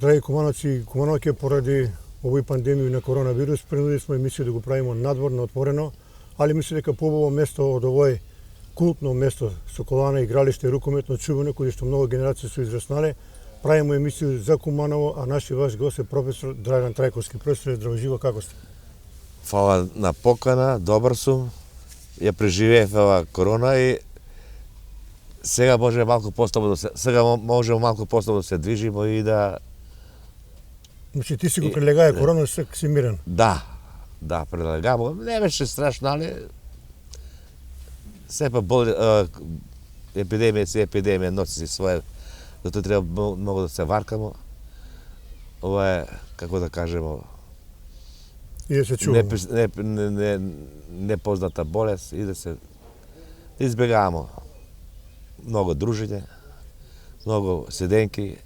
Драги кумановци, кумановке, поради овој пандемија на коронавирус, принудили сме емисија да го правиме надворно, отворено, али мислам дека побаво место од овој култно место Соколана, игралиште рукометно чувано, кој што многу генерации се израснале, правиме емисија за Куманово, а наши ваш гост е професор Драган Трајковски. Професоре, здраво живо, како сте? Фала на покана, добар сум. Ја преживеев ова корона и сега може малку постојано да се движимо и да. Значи ти си го прелегаја корона, си мирен. Да, прелегамо. Не беше страшно, али сепак епидемија носи си своје, затоа треба многу да се варкамо. Ова е, како да кажемо, И да се чуваме. Непозната болест и да се избегамо многу дружење, многу седенки.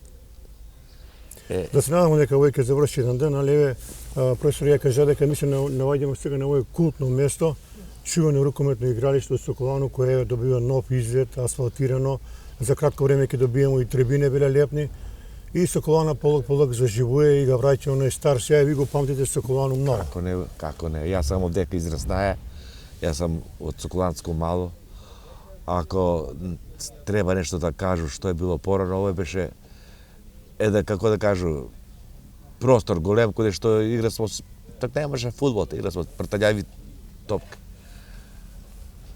Да се надamo дека овој ќе заврши еден ден, али еве професор ја кажа дека ми се наоѓаме сега на овој култно место, чувано рукометно игралиште од Соколано, кое добива нов изглед, асфалтирано, за кратко време ќе добиеме и трибине беле лепни. И Соколана полок заживува и ga враќа оној стар сјај, ви го памтите Соколану многу. Како не, јас сам овдека израснаја, јас сам од Соколанско мало. Ако треба нешто да кажу што е било порано, овој беше како да кажу, простор голем, каде што играсмо, так немаше фудбал, играсмо пртаљави топка.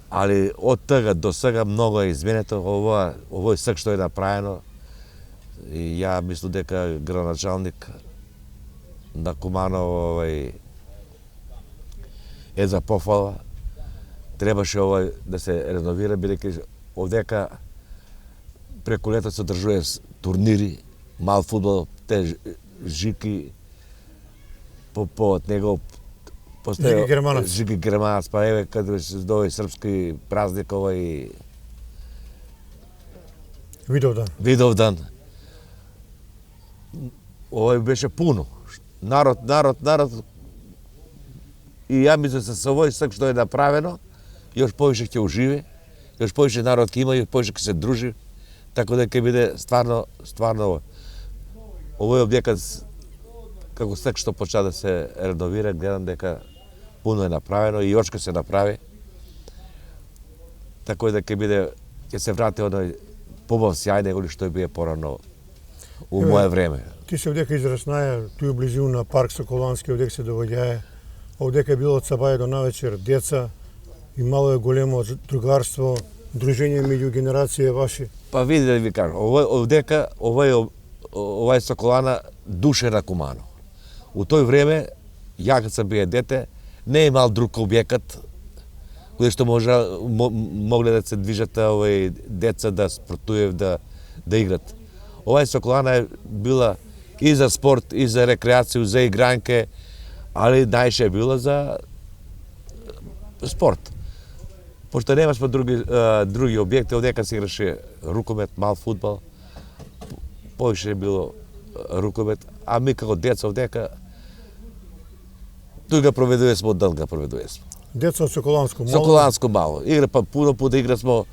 Али од тога до сега многу е изменето, овој сек што е направено, и ја мислам дека градоначалник на Куманово е за пофала. Требаше овој да се реновира, бидејќи овдека преку лето се одржува турнири, мал фудбал, те жики од него Жики Германац. Жики Германац, па еве каде се дојде српски празник овој Видовдан. Овој беше пуно. Народ. И ја мислам со овој сек што е направено, још повише ќе уживе, још повише народ ќе има, још повише ќе се дружи, така да ќе биде стварно овој објекат како сек што почна да се реновира, гледам дека пуно е направено и још ќе се направи. Така да ќе се врати оној побав сјај него што бие порано у моје време. Ти се овдека израснаја, туј близину на парк Соколански, овдека се доаѓаја, овдека е било од сабаја до навечер деца, и мало е големо другарство, дружење меѓу генерација ваши. Па види да ви кажам, овај Соколана душе на Кумано. У тој време, ја кога сам бие дете, не е имал друг објекат кој што могле да се движат деца, да спортуев, да играт. Овај Соколана е била и за спорт, и за рекреација, за игранке, али најше е била за спорт. Пошто немашме други објекти, овдека се играше рукомет, мал фудбал, повише е било рукомет, а ми како деца овдека тој проведувесмо, дълга проведувесмо. Деца од Соколанско мало? Соколанско мало. Игра па пуно пута играсмо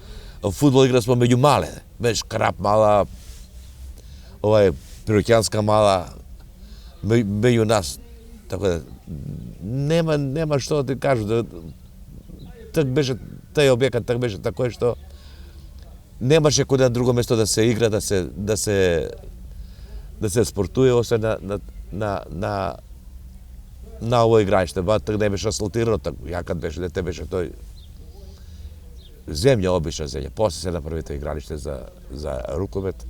фудбал, играсмо меѓу мале. Беше Крап мала, Пироќанска мала, меѓу нас. Така да нема што да ти кажу, так беше тај објекат, так беше такој што немаше куде на друго место да се игра, да се спортуе, освен на овој игралиште. Так не беше асфалтирано, ја кад беше дете беше тој земја, обична земја. После се направи тој игралиште за рукомет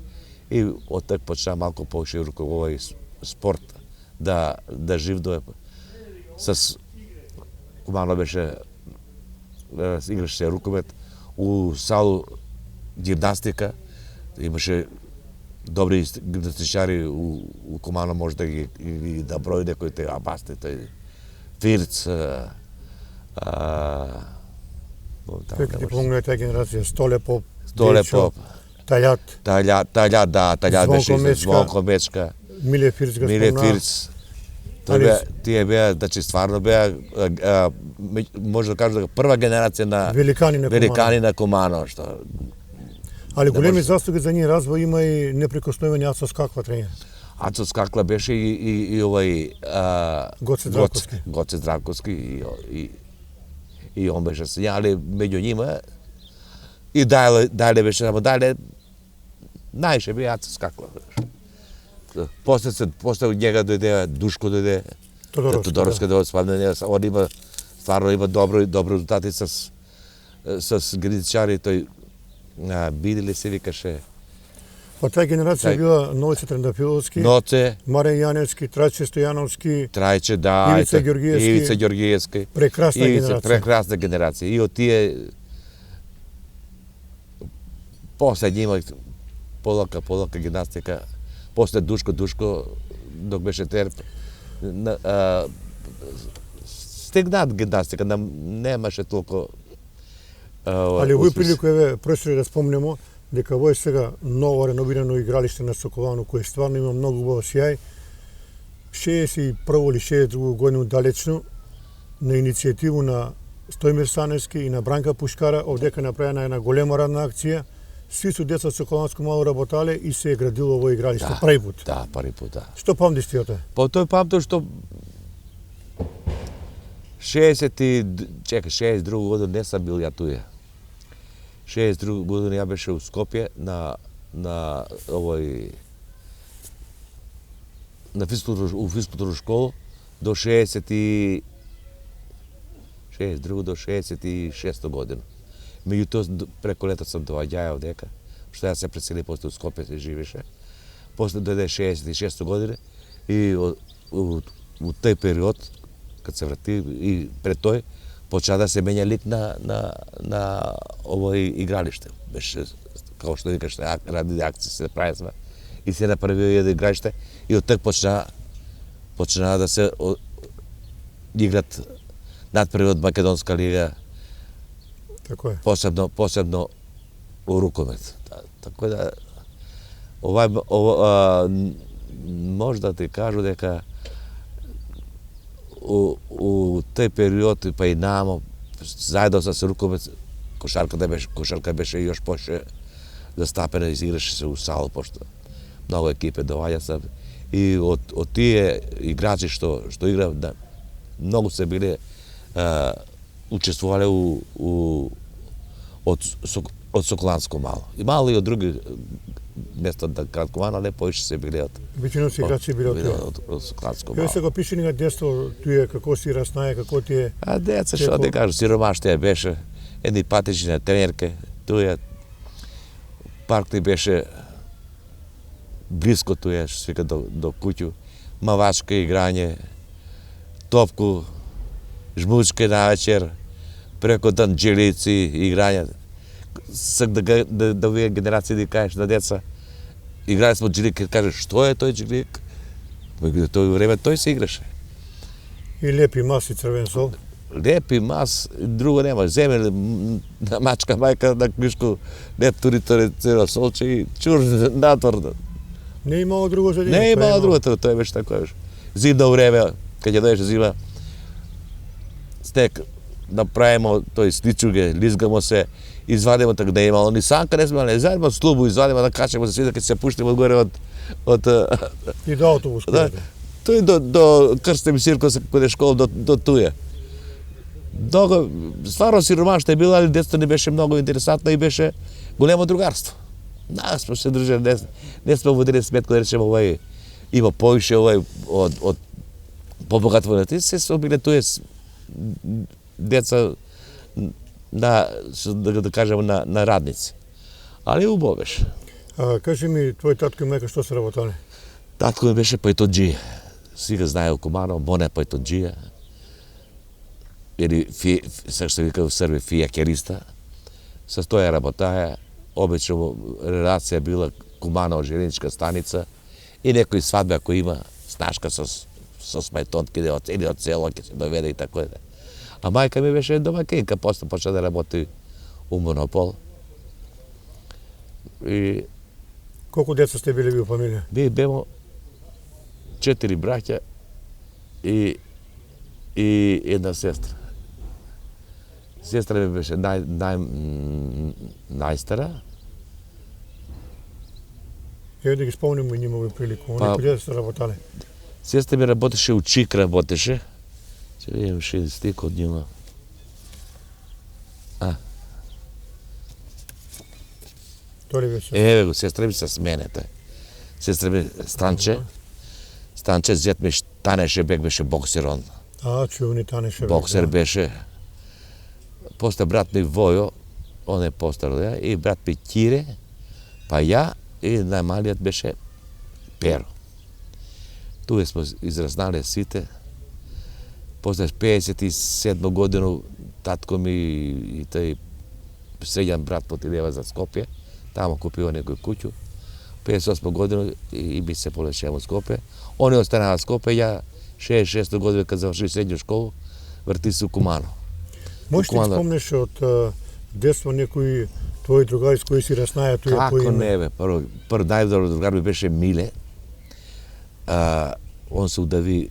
и од так почна малку повише овој спорт да живдуе. С Кумано беше играше се рукомет, у салу гимнастика, имаше добри гимнастичари у Кумано, може да ги да брои некои те Абасти, тој Фирц, Кој ти помогна таа генерација? Столе Поп, Таљат беше Звонко Мечка, Миле Фирц го спомна. Тие беа, значи стварно беа, може да кажу дека прва генерација на великани на Кумано, што Али големи заслуги за нив развој има и неприкосновени Ацо Скаква тренер. Aco Skakla беше и овај Гоце Здравковски и он беше се али меѓу нима и дале беше, ама дале најше би Аco Skakla. После од njega дојде Душко дојде, Тодоровски дојде спадне, он има стварно има добро резултати с граничари, тој Бидели се викаше. Па таа генерација била Ноце Трендафиловски, Марен Јаневски, Трајче Стојановски, Ивица Ѓоргиевски. Прекрасна генерација. И од тие после има полака гимнастика, после Душко док беше терп. Стегнат гимнастика, немаше толку. Али овој прилику еве професоре да спомнемо дека во е сега ново реновирано игралиште на Соколано кое стварно има многу убав сјај. 61 или 62 година далечно на иницијативу на Стојмир Станевски и на Бранка Пушкара овдека направена една голема радна акција. Сви су деца од Соколанско мало работале и се е градило во игралиште први пат. Да, први пат, да. Што памтиш ти од тоа? Па тој памтам што 62 година не сам бил ја туја. 62 година ја беше у Скопје на овој на физкултурна школа до 62 до 66 година. Меѓутоа преку лето сам доаѓаја овдека, што ја се пресели после у Скопје се живеше. После дојде 66 година и у тој период кад се врати и пред тој почна да се менја лик на овој игралиште. Беше како што викаш, ради акции се правиме и се направи едно игралиште и од ток почна да се играт надпревод Македонска лига. Така е. Посебно у рукомет. Така да може да ти кажу дека у тој период па и намо заедно со рукомет кошарка беше још поше застапена, изиграше се у сал, пошто многу екипи доаѓа се и од тие играчи што играв, многу се биле учествувале од Соколанско мало. И мало и од други места да кратко мало, але поише се биле од Веќино се играчи биле од Соколанско мало. Ја се го пиши на детство, туе како си раснае, како ти е. А деца што да кажу, сиромаштија беше, едни патични на тренерке, туе парк ти беше близко туе, што се вика до куќу, мавачка играње, топку, жмучка на вечер, преку данџелици играње. Сак да вие генерација да кажеш на деца, играли сме джилик, кажеш, што е тој джилик? Во тој време тој се играше. И лепи мас и црвен сол. Лепи мас, друго нема. Земе на мачка мајка на книжку, леп туритори црвен солче и чур натвор. Не имало друго за Не имало друго, тој беше така беше. Зимно време, кога ќе дојдеше зима, снег направимо тој сличуге, лизгамо се, извадимо така да имало ни санка, не сме имали, заедно слубу извадимо да качемо се сви, да се пуштимо одгоре од и до автобус. Да, тој до крстен циркус каде школа до туја. Много стварно сиромашно е било, али детството не беше многу интересантно и беше големо другарство. Да, сме се дружели, не сме водили сметка да речеме овај има поише овај од побогат во нети, се сме биле туе деца да кажем на радници. Али убаво беше. Кажи ми, твој татко и мајка што се работале? Татко ми беше пајтоџија. Сега знае у Куманово, Боне пајтоџија. Или се што вика во Србија фија кериста. Со тоја работаја, обично релација била Куманово железничка станица и некој свадба кој има снашка со смајтонки или од село ќе се доведе и така да. А мајка ми беше домакинка, после почна да работи у Монопол. И колку деца сте биле во фамилија? Бемо 4 браќа и една сестра. Сестра ми беше најстара. Еве да ги спомнимо и нима овој прилику. Они каде се работале? Сестра ми работеше у ЧИК, работеше. Ќе видим ше стик од њема. Тоа ли беше? Еве го, сестра ми с мене, тај. Сестра ми Станче, зет ми Танеше Бек беше боксер он. Чувени Танеше Бек. Боксер беше. После брат ми Војо, он е постар, и брат ми Кире, па ја, и најмалиот беше Перо. Туе сме изразнале сите. После 57 годину татко ми и тај средјан брат отидева за Скопје, тамо купува некој куќу. 58 годину и би се полечеа во Скопје. Они останаа во Скопје, ја 66 година кога заврши средњу школу, врти се у Кумано. Можеш ли спомнеш од детство некои твои другари с кои си разнаја туја по Како име? не бе, прво најдобар другар ми беше Миле. Он се удави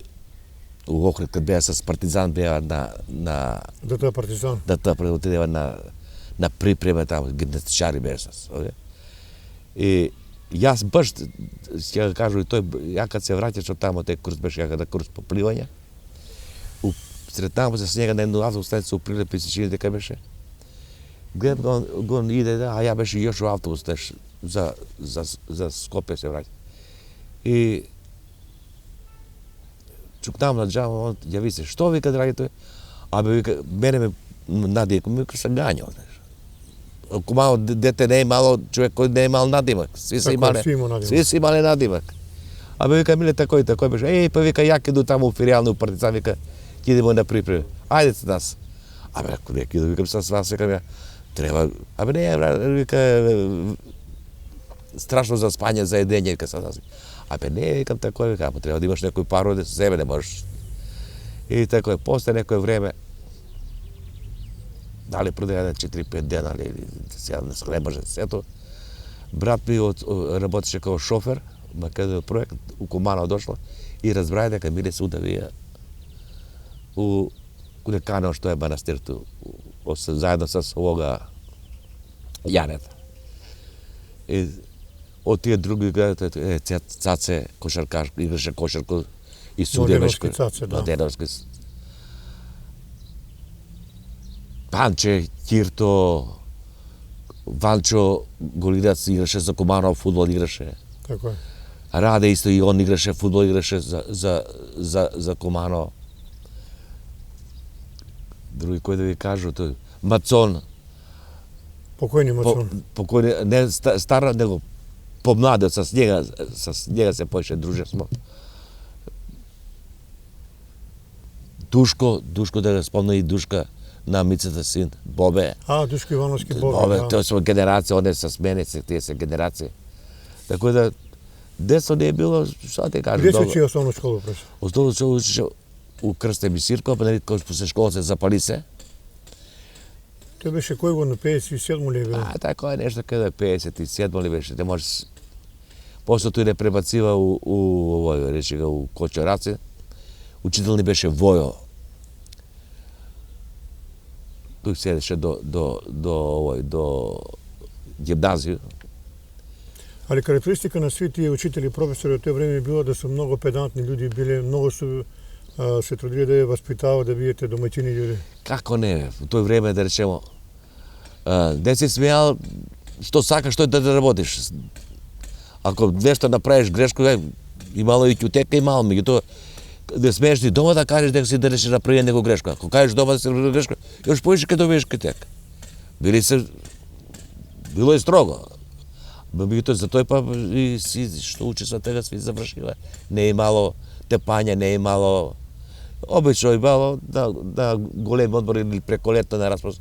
у Охрид, кад беа с Партизан, беа на ДТ Партизан. отидева на припрема таму, гимнастичари беа с. И јас баш, ќе го кажу и тој, ја кад се враќаш од таму, тој курс беше јака курс по пливање, сретнавам се с njega на едно автобус, у Прилеп и се чини дека беше. Гледам го иде, а ја беше још у автобус, за Скопје се враќа. И чукнам на џама, он јави се, што вика, драги тој? Абе, вика, мене ме надијако, ми вика, се гањал, Ако мало дете не е мало, човек кој не е имал надимак. Сви се имале надимак. Абе, вика, Миле, такој беше. Па вика, ја киду таму у филијални у Партизан, вика, ќе идемо на припреми. Ајде се нас. Абе, ако не киду, викам с вас, викам ја, треба, абе не, вика, страшно за спање, за едење, вика са нас. Абе не, викам такој, вика, треба да имаш некој паро, да се себе не можеш. И такој, после некој време, дали продеја 4-5 дена, или сега не може сето. Брат ми работеше како шофер, каде проект, у Кумано дошла, и разбраја дека Миле се удавија у Лекано, што е манастирто, заедно с овога Јанета. И од тие други Цаце, кошаркаш, играше кошарку, и судија беше. Младеновски. Панче, Кирто, Ванчо Голидац играше за Кумано, фудбал играше. Така е. Раде исто и он играше фудбал, играше за Кумано. Други кој да ви кажу, тој Мацон. Покојни Мацон. Покојни, не стар, него помладен, с njega се поише друже смо. Душко да спомна и Душка на Мицата син, Бобе. Душко Ивановски Бобе. Бобе, тој смо генерација, он е с мене, тие се генерација. Така да, детство не е било, што те кажу. Где се учи основна школа преш? Основна школа учеше у Крстен Мисирко, кога после школа се запали се. Тој беше кој го на 57 ли бил? Тако е нешто каде 57 ли беше, не може. После тој не пребацива у Кочораце. Учител ни беше Војо. Тој седеше до гимназија. Али карактеристика на сви тие учители и професори од тој време било да се многу педантни луѓе, биле многу се трудили да ја васпитаваат, да биете домаќини луѓе. Како не, во тој време да речемо, не си смејал, што сакаш, што да работиш. Ако нешто направиш грешко, имало и ќутека, имало, меѓутоа, да смееш ти дома да кажеш дека си да речеш направи некоја грешка. Ако кажеш дома да си направи грешка, још поише ќе добиеш ќутека. Било е строго. Меѓутоа, за тој па и си што учи со тега сви завршиле. Не е имало тепање, не е имало. Обично е имало на големи одбори или преко лето на распост.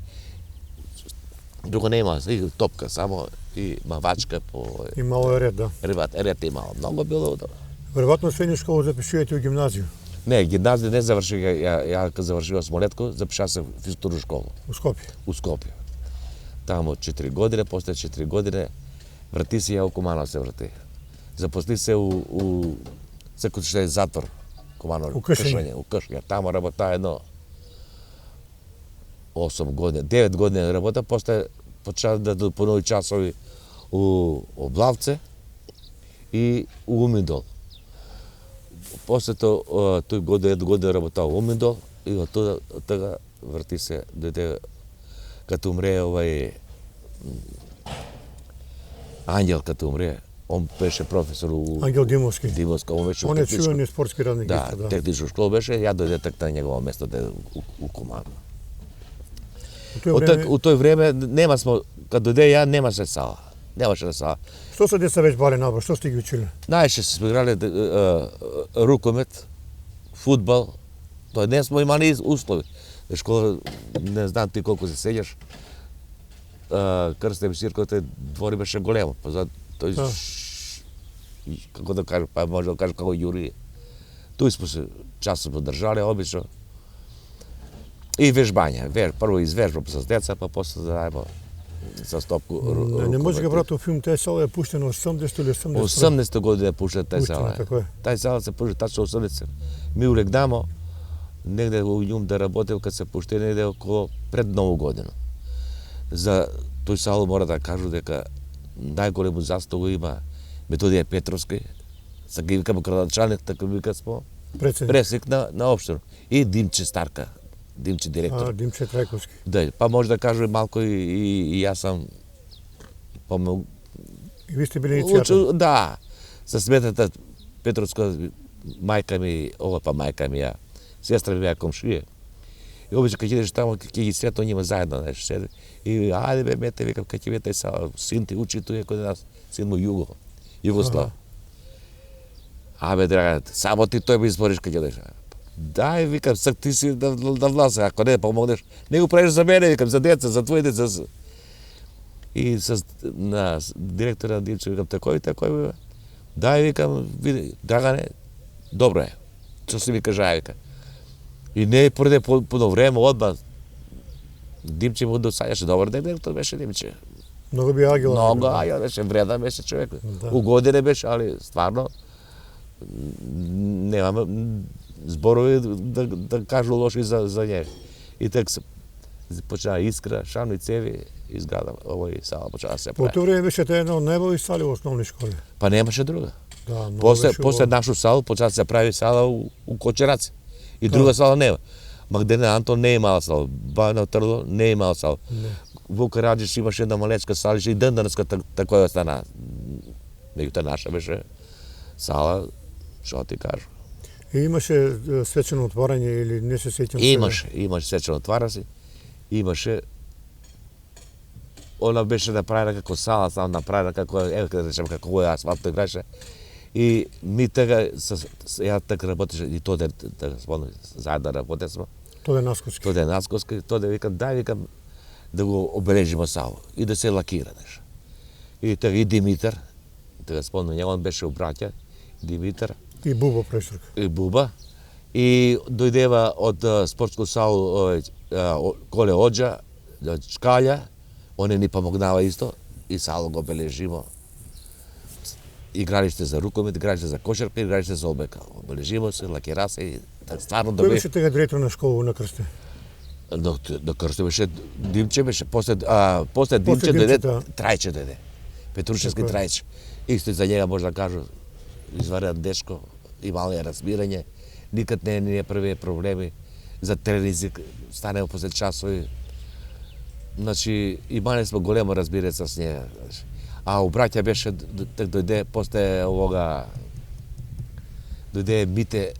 Друго не има, и топка само и мавачка по. И мало е ред, да. Ред имало. Многу било добро. Веројатно средна школа запишувате у гимназија. Не, гимназија не заврших, ја кога завршив Смолетко, запишав се в физкултурна школа. У Скопје. У Скопје. Таму 4 години, после 4 години врати се ја у Кумано се врати. Запосли се у секој што е затвор Кумано. У Кшење. У Кшење. Таму работа едно 8 години, 9 години работа, после почна да допунови часови у Облавце и у Уминдол. После тој едно година работал у Уминдол и од тога врти се, дојде като умре Ангел като умре, он беше професор у Ангел Димовски. Димовска, он беше Он е чувен спортски радник. да, исто, техничко школа беше, ја дојде так на негово место у команда. У тој време, У тој време нема смо, кога дојде ја немаше сала. Немаше сала. што се деца веќе бале набор, што сте ги учили? Најше се играле рукомет, фудбал, тоа не смо имали услови. Школа, не знам ти колку се сеќаш, Крстев Сирковите двори беше големо, па за тој Да. како да кажам, па може да кажам како Јури. Тој смо се часот подржале обично. И вежбање, прво извежба со деца, па после да рајмо со стопку Не може да брато филм тај сала е пуштен 80 или 81. 80 година е пуштен тај Пуштена, сала. така е. Тај сала се пушти тачно 80. Ми улегнамо негде во јун да работел кога се пушти негде околу пред Нову година. За тој сало мора да кажу дека најголему заслуга има Методија Петровски, са ги викамо градачаник, така вика смо, пресек на општина. И Димче Старка, Димче директор. Димче Трајковски. Да, па може да кажу малку и јас сам помогу. И ви сте били иницијатор. Да, со Сметата Петровска мајка ми, ова па мајка ми ја, сестра ми ја комшија. И обично кога идеш таму, ќе ги сретам нима заедно, знаеш, седи. И ајде бе, мете, викам, кога ќе видите са, син ти учи туе код нас, син му Југослав. Абе, драга, само ти тој ме избориш кога идеш. Дај, викам, сак ти си да влазе, ако не помогнеш, не го правиш за мене, викам, за деца, за твои деца. И на директора на Димче, викам, такој, дај, викам, види, Драгане, добро е, што си ми кажа, вика. И не проде puno време, одма, Димче му досаѓаше добар директор беше Димче. Многу би агил. Много агил беше, вредан беше човек. Да. У години беше, али стварно немаме зборови да кажу лоши за него. И така се почна искра, шано и цеви, изграда овој сала почна да се По прави. тоа време беше тоа една од најболи сали во основни школи. Па немаше друга. Да, многу После беше нашу салу почна да се прави сала у Кочераци. И друга сала нема. Магдалена Антон не имала сала, Бајано Трдо не имала сала. Вука Раджиш имаше една малечка салиша и ден денеска такоја стана. Меѓутоа наша беше сала, што ти кажу. И имаше свечено отворање или не се сеќам сега? Имаше свечено отварање, имаше она беше направена како сала, само направена како еве да речем како овој асфалт играше. И ми тега ја така работеше и тоа да спомнам заедно работевме. Тоа е Насковски. Тоа е Насковски, тоа да викам дај викам да го обележиме сало и да се лакира нешто. И тега и Димитар, тега спомнам него, он беше у браќа, Димитар И Буба Престрк. и Буба. И дојдева од спортско сало Коле Оджа, од Чкалја, оне ни помогнава исто и сало го обележимо. Игралиште за рукомет, игралиште за кошарка, игралиште за обека. Обележимо се, лакира се и стварно да Кој бе. беше тега директор на школа на Крсте? На Крсте беше Димче беше, после Димче дојде Трајче дојде. Петрушевски Така е. Трајче. Исто и за njega може да кажу изварен дечко, имало е разбирање, никад не е први проблеми за тренинзи, станеме после часови. Значи, имале сме големо разбирање с njega. А у браќа беше, дојде после овога, дојде Мите,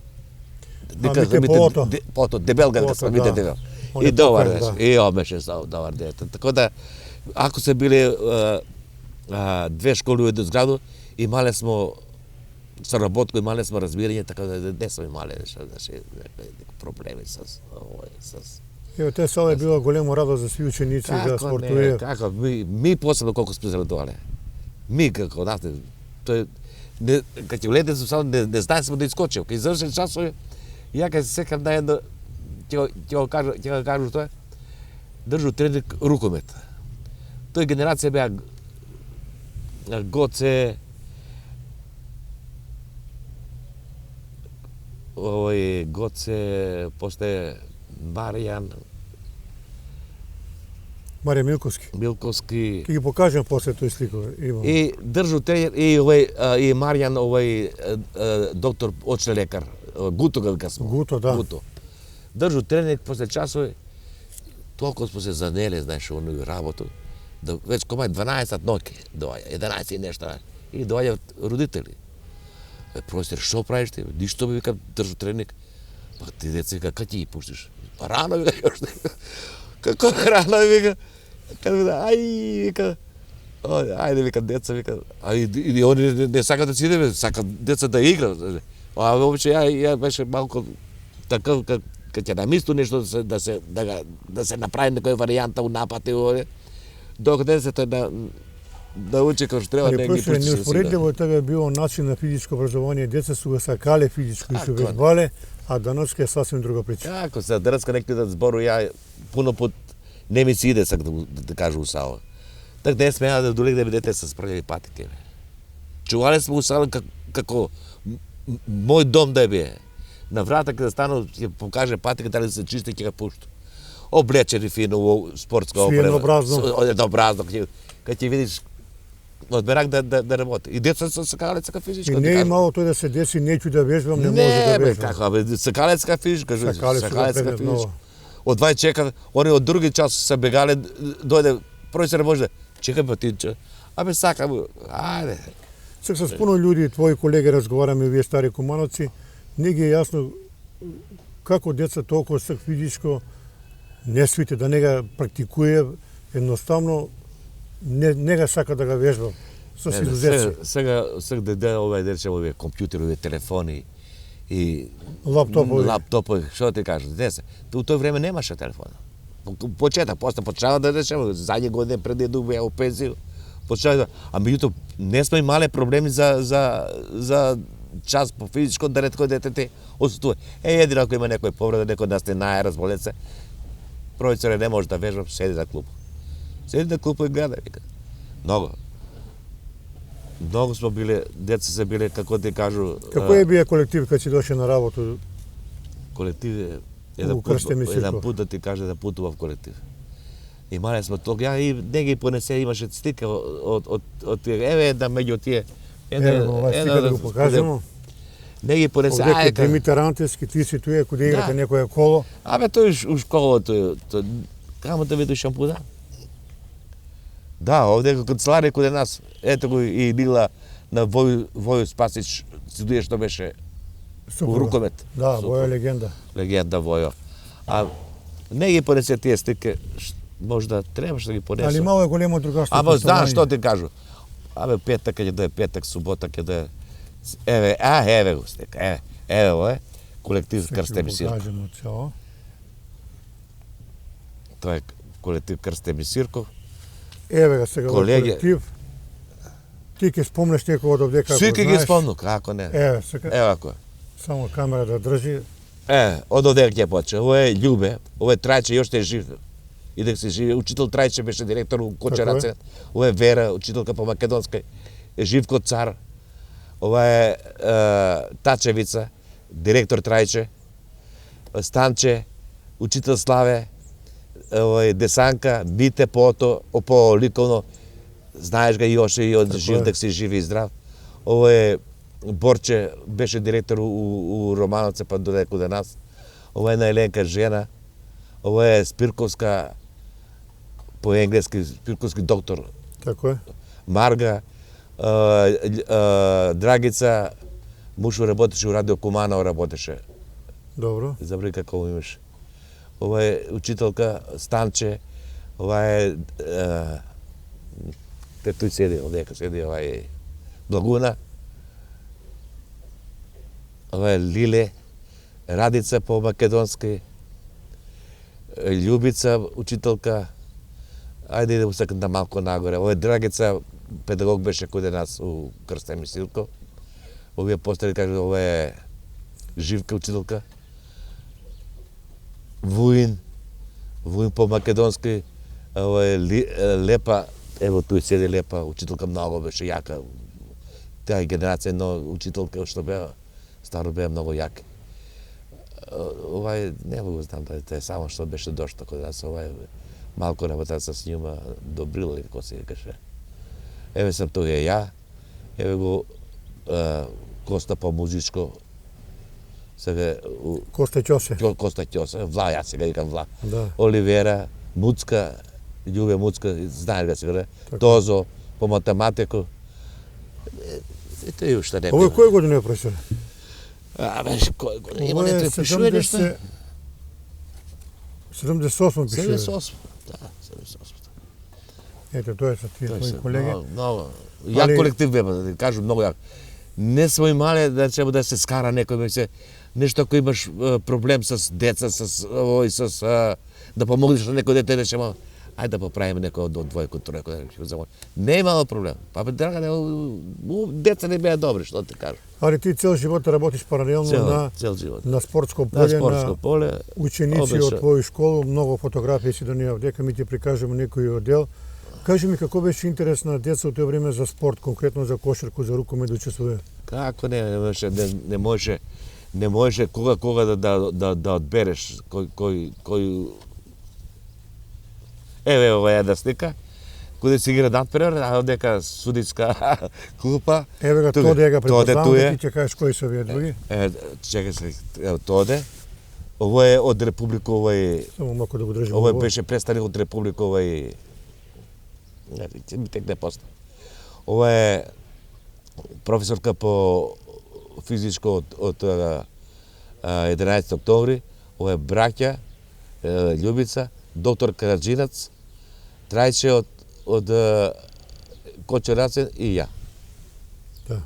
Мите Полото. Полото, дебел Полото, Мите да. дебел. Он И е добар покоен, беше, и он беше добар дете. Така да, ако се биле две школи у едно зграду, имале смо соработко, имале смо разбирање, така да не сме имале проблеми с овој, с Ево, таа сала е била големо радост за сви ученици да спортуваат. Како, ми посебно колку сме зарадувале. Ми како нас, тој не, кога ќе влезе со сала, не знае сме да искочил. Кога заврши часови, ја кога се секам на едно, ќе го кажу тоа, држу тренинг рукомет. Тој генерација беа Гоце, овој Гоце, после Маријан, Марија Милковски. Милковски. Ќе ги покажам после тој сликова. Имам. И држу тренер и и Маријан доктор очен лекар. Гуто го викасмо. Гуто, да. Гуто. Држу тренер после часови. Толку сме се занели, знаеш, оној работу. Да веќе комај 12 ноќи доаѓа, 11 и нешто. И доаѓаат родители. Професор, што правиш ти? Ништо ми вика држу тренер. Па ти деца вика, кај ти ги пуштиш? Па рано вика још. Како рано вика? Ај, вика, ајде, вика, деца, вика, и они не сакат да си идеме, сакат деца да игра. А воопшто ја беше малку такав, кога ќе намислу нешто да се направи некоја варијанта у напад и овде, док децата да учи како што треба, не ги професоре, пушти се неуспоредливо тоа било начин на физичко образование, деца су го сакале физичко и су вежбале, а даноска е сасвим друга прича. Како се денеска некој да збору, ја пуно пат не ми си иде сак да кажу у сала. Так днес смеа да долегне дете се спрљави патike. Чувале сме у сала како мој дом да бие. На врата кога стану ќе покаже патика дали се чисти ќе го пушту. Облечени фино спортска опрема. Еднообразно. Кога ќе видиш одберак да работи. И деца се сакале сака физичка. И не е мало тој да се деси, неќу да вежбам, не може да вежбам. Не, вежбам. сакале сака физичка. Сакале сака физичка. Од 20 чека, они од други час се бегале, дојде, професор може, чекај па ти, сакам, ајде. Сак со пуно луѓе, твои колеги разговараме, вие стари кумановци, не ги е јасно како деца толку сак физичко не свите, да не го практикуе, едноставно не го сака да го вежба. Со изузеци. Сега деде овај дече овие компјутерови, телефони и лаптопови, што ти кажеш, деца. У тој време немаше телефон. Почеток, после почнава да речеме, задње години преди да беа у пензија, почнава да, а меѓутоа не сме имале проблеми за час по физичко да ретко детете отсутува. Едино ако има некој повреда, некој да сте разболет се, професоре не може да вежбам, седи на клуп. Седи на клуп и гледа, вика. Многу сме биле, деца се биле, како ти кажу... Како е бија колектив кога си доше на работа? Колектив е еден пут да ти каже да путува в колектив. Имале сме толку, ја и не ги понесе, имаше слика од тие, еве една меѓу тие. Ова слика да го покажемо. Не ги понесе, ајде. Димитар Антевски, ти си туе, кога играте некоја коло. Тој у школа, камо да видиш шампуна? Да, овде како канцеларија каде нас, ето го и Лила на Војо Спасич, студија што беше у рукомет. Да, Војо е легенда. Легенда Војо. А не ги понесе тие слики, можда требаше да ги понесе. Али мало е големо другарство. Знаеш што ти кажу? Петак ќе да е петак, субота ќе да е... Еве го слика, еве го е. Колектив Крстеми Сирков. Тоа е колектив Крстеми Сирков. Еве го сега колектив. Ти ќе спомнеш некој од овде како знаеш? Сите ги спомну, како не. Еве, сега. Еве ако. Само камера да држи. Од овде ќе почне. Ова е Љубе, ова е Трајче, јоште е жив. И дека се живе, учител Трајче беше директор у Кочераце. Ова е Вера, учителка по македонска. Живко Цар. Ова е Тачевица, директор Трајче. Станче, учител Славе. Ова е Десанка, Бите Пото, опо ликовно. Знаеш га јоше и од жив дека си жив и здрав. Ова е Борче, беше директор у Романовце, па доде каде нас. Ова е на Еленка жена. Ова е Спирковска, по енглески, Спирковски доктор. Така е. Марга, Драгица, мушо работеше у Радио Куманово, работеше. Добро. Забрави како имаш. Ова е учителка Станче, ова е тој седи, овдека седи, ова е Благуна. Ова е Лиле, Радица по македонски, Љубица, учителка, ајде да усекам да малку нагоре. Ова е Драгица, педагог беше каде нас у Крстеми Сирков. Овие постари кажа, ова е Живка, учителка. Вуин по македонски, ова е Лепа, ево туј седи Лепа, учителка многу беше јака. Таа генерација, но учителка што беа, старо беа многу јаки. Ова е, не го знам да е само што беше дошто каде нас, ова е малку работа с њума добрила, како се каже. Еве сам тоа е ја, еве го Коста по музичко, сега Коста Ќосе. Коста Ќосе, Вла, јас сега викам Вла. Да. Оливера, Муцка, Љубе Муцка, знаеш га сега, Тозо, по математику. Ето и уште не Ово е било. која година е, професоре? Беше кој година, има Ово е нето пишува нешто? 78 пишува. 78, да, 78. Ето, тоа е са тие Тој твои се колеги. много јак Али- колектив бе, да ти кажам, многу јак. Не смо имале да треба да се скара некој, се нешто ако имаш проблем с деца, с овој, да помогнеш на некој дете, речемо, ајде да поправиме некој од двојко, тројко, да ќе замоли. Не е имало проблем. Па бе, драга, деца не беа добри, што да ти кажам. Али ти цел живот работиш паралелно Цел живот. на спортско На поле, спортско на поле. ученици обично. од твоја школа, многу фотографии си да ни дека ми ти прикажеме некој оддел. Кажи ми како беше интерес на деца од тоа време за спорт, конкретно за кошарку, за рукомет да учествува? Како не можеше кога да одбереш кој Еве ова е една слика, каде се игра надпревар, а одека судитска клупа. Еве га Тука, Тоде ја Тоде препознавам, туе. да ти ќе кажеш кои се овие други. Чекај се, ево Тоде. Ово е од Република, Само малку да го држим. ово беше представник од Република, не, ќе ми текне после. Ова е професорка по физичко од 11 октомври. Ова е браќа Љубица, доктор Караджинац, Трајче од Кочо Рацен и ја. Да.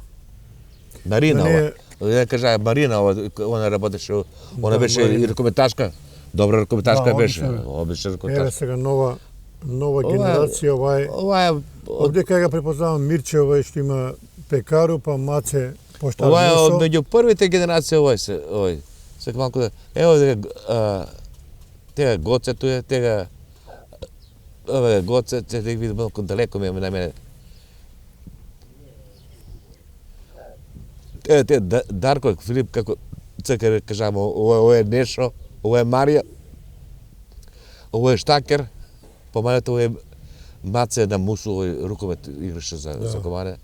Марина, Да не- ова. Да кажа Марина, она работеше, она Да, беше Марина. и ракометашка. Добра ракометашка Да, беше. одлично. Обична Еве ракометашка. сега нова Ова е- генерација, ова е. Ова е од Овде кај го препознавам Мирче, ова е што има пекару, па Маце поштар Ова е од Мусо. меѓу првите генерации овој. Сега малку да ево тега Гоце туе, тега ова Гоце, ќе да ги видам малку далеко ми на мене. Те Дарко Филип како цека да кажамо, ова е Нешо, ова е Марија, ова е Штакер, помалето ова е Маце на Мусу, овој рукомет играше за Комане,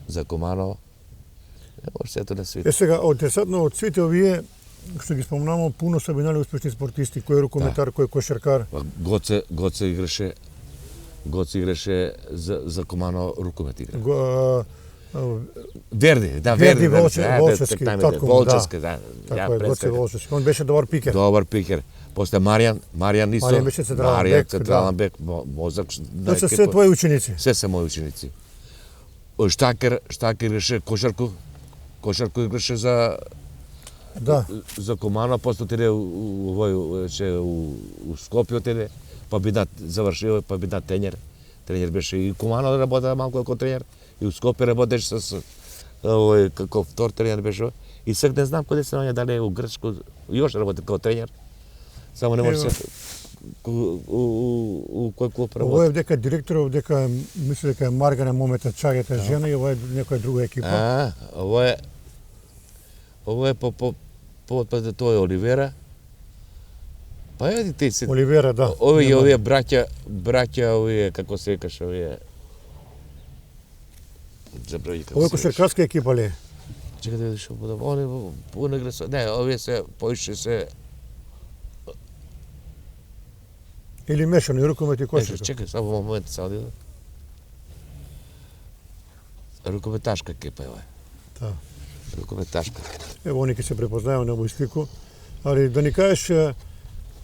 за Команово. Може сето на свит. Е сега, интересантно од сите овие што ги спомнавам, пуно се бинали успешни спортисти, кој е рукометар, кој е кошаркар. Па Гоце играше за Комано рукомет игра. Верди, Верди Волчевски, Волчевски, татко му, Волчевски, да. Така е, Гоце Волчевски. Он беше добар пикер. Добар пикер. После Маријан исто. Маријан беше централен Маријан бек, централен бек, мозак. Тоа се се твои ученици. Се се мои ученици. Штакер играше кошарку играше за Комано, после отиде у Скопје отиде, па би завршил, па би тренер. Тренер беше и Комано работа малку како тренер, и у Скопје работеше с овој како втор тренер беше. И сега не знам каде се наоѓа, дали у Грчко, још работи како тренер. Само не може се у кој клуб работи. Ово е дека директоров, дека мисли дека е Маргана момента Чагета жена и ова е некоја друга екипа. Ово е по тоа е Оливера. Па еди ти си. Оливера, да. Овие браќа, овие како се викаш, овие забрави како. Ова е кошаркарска екипа ли? Чекај да видиш што будам. Они игра не, овие се поише се. Или мешано и рукомет и кошарка. Чекај, само момент само да. Рукометашка екипа е ова. Да. Рукометашка. Ево, они ќе се препознаеме на овој слику. Али да ни кажеш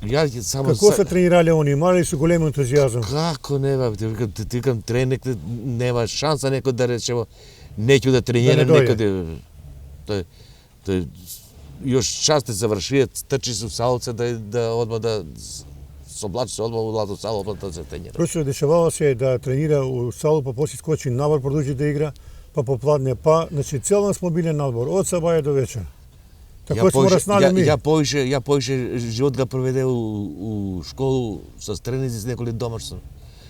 Ја само како се тренирале они, имале ли се голем ентузијазам? Како нема, ти викам тренер, нема шанса некој да речеме неќу да тренира некој. Тој још час те заврши, трчи се у салце да одма да соблачи се одма у лато сало, одма да се тренира. Прочно дешавава се да тренира у салу, па после скочи навор, продолжи да игра, па попладне, па, значи цел ден смо биле надвор, од сабаја до вечер. Тако смо раснали ми. Ја поише живот ga проведе у школу со тренинзи с неколи домашно.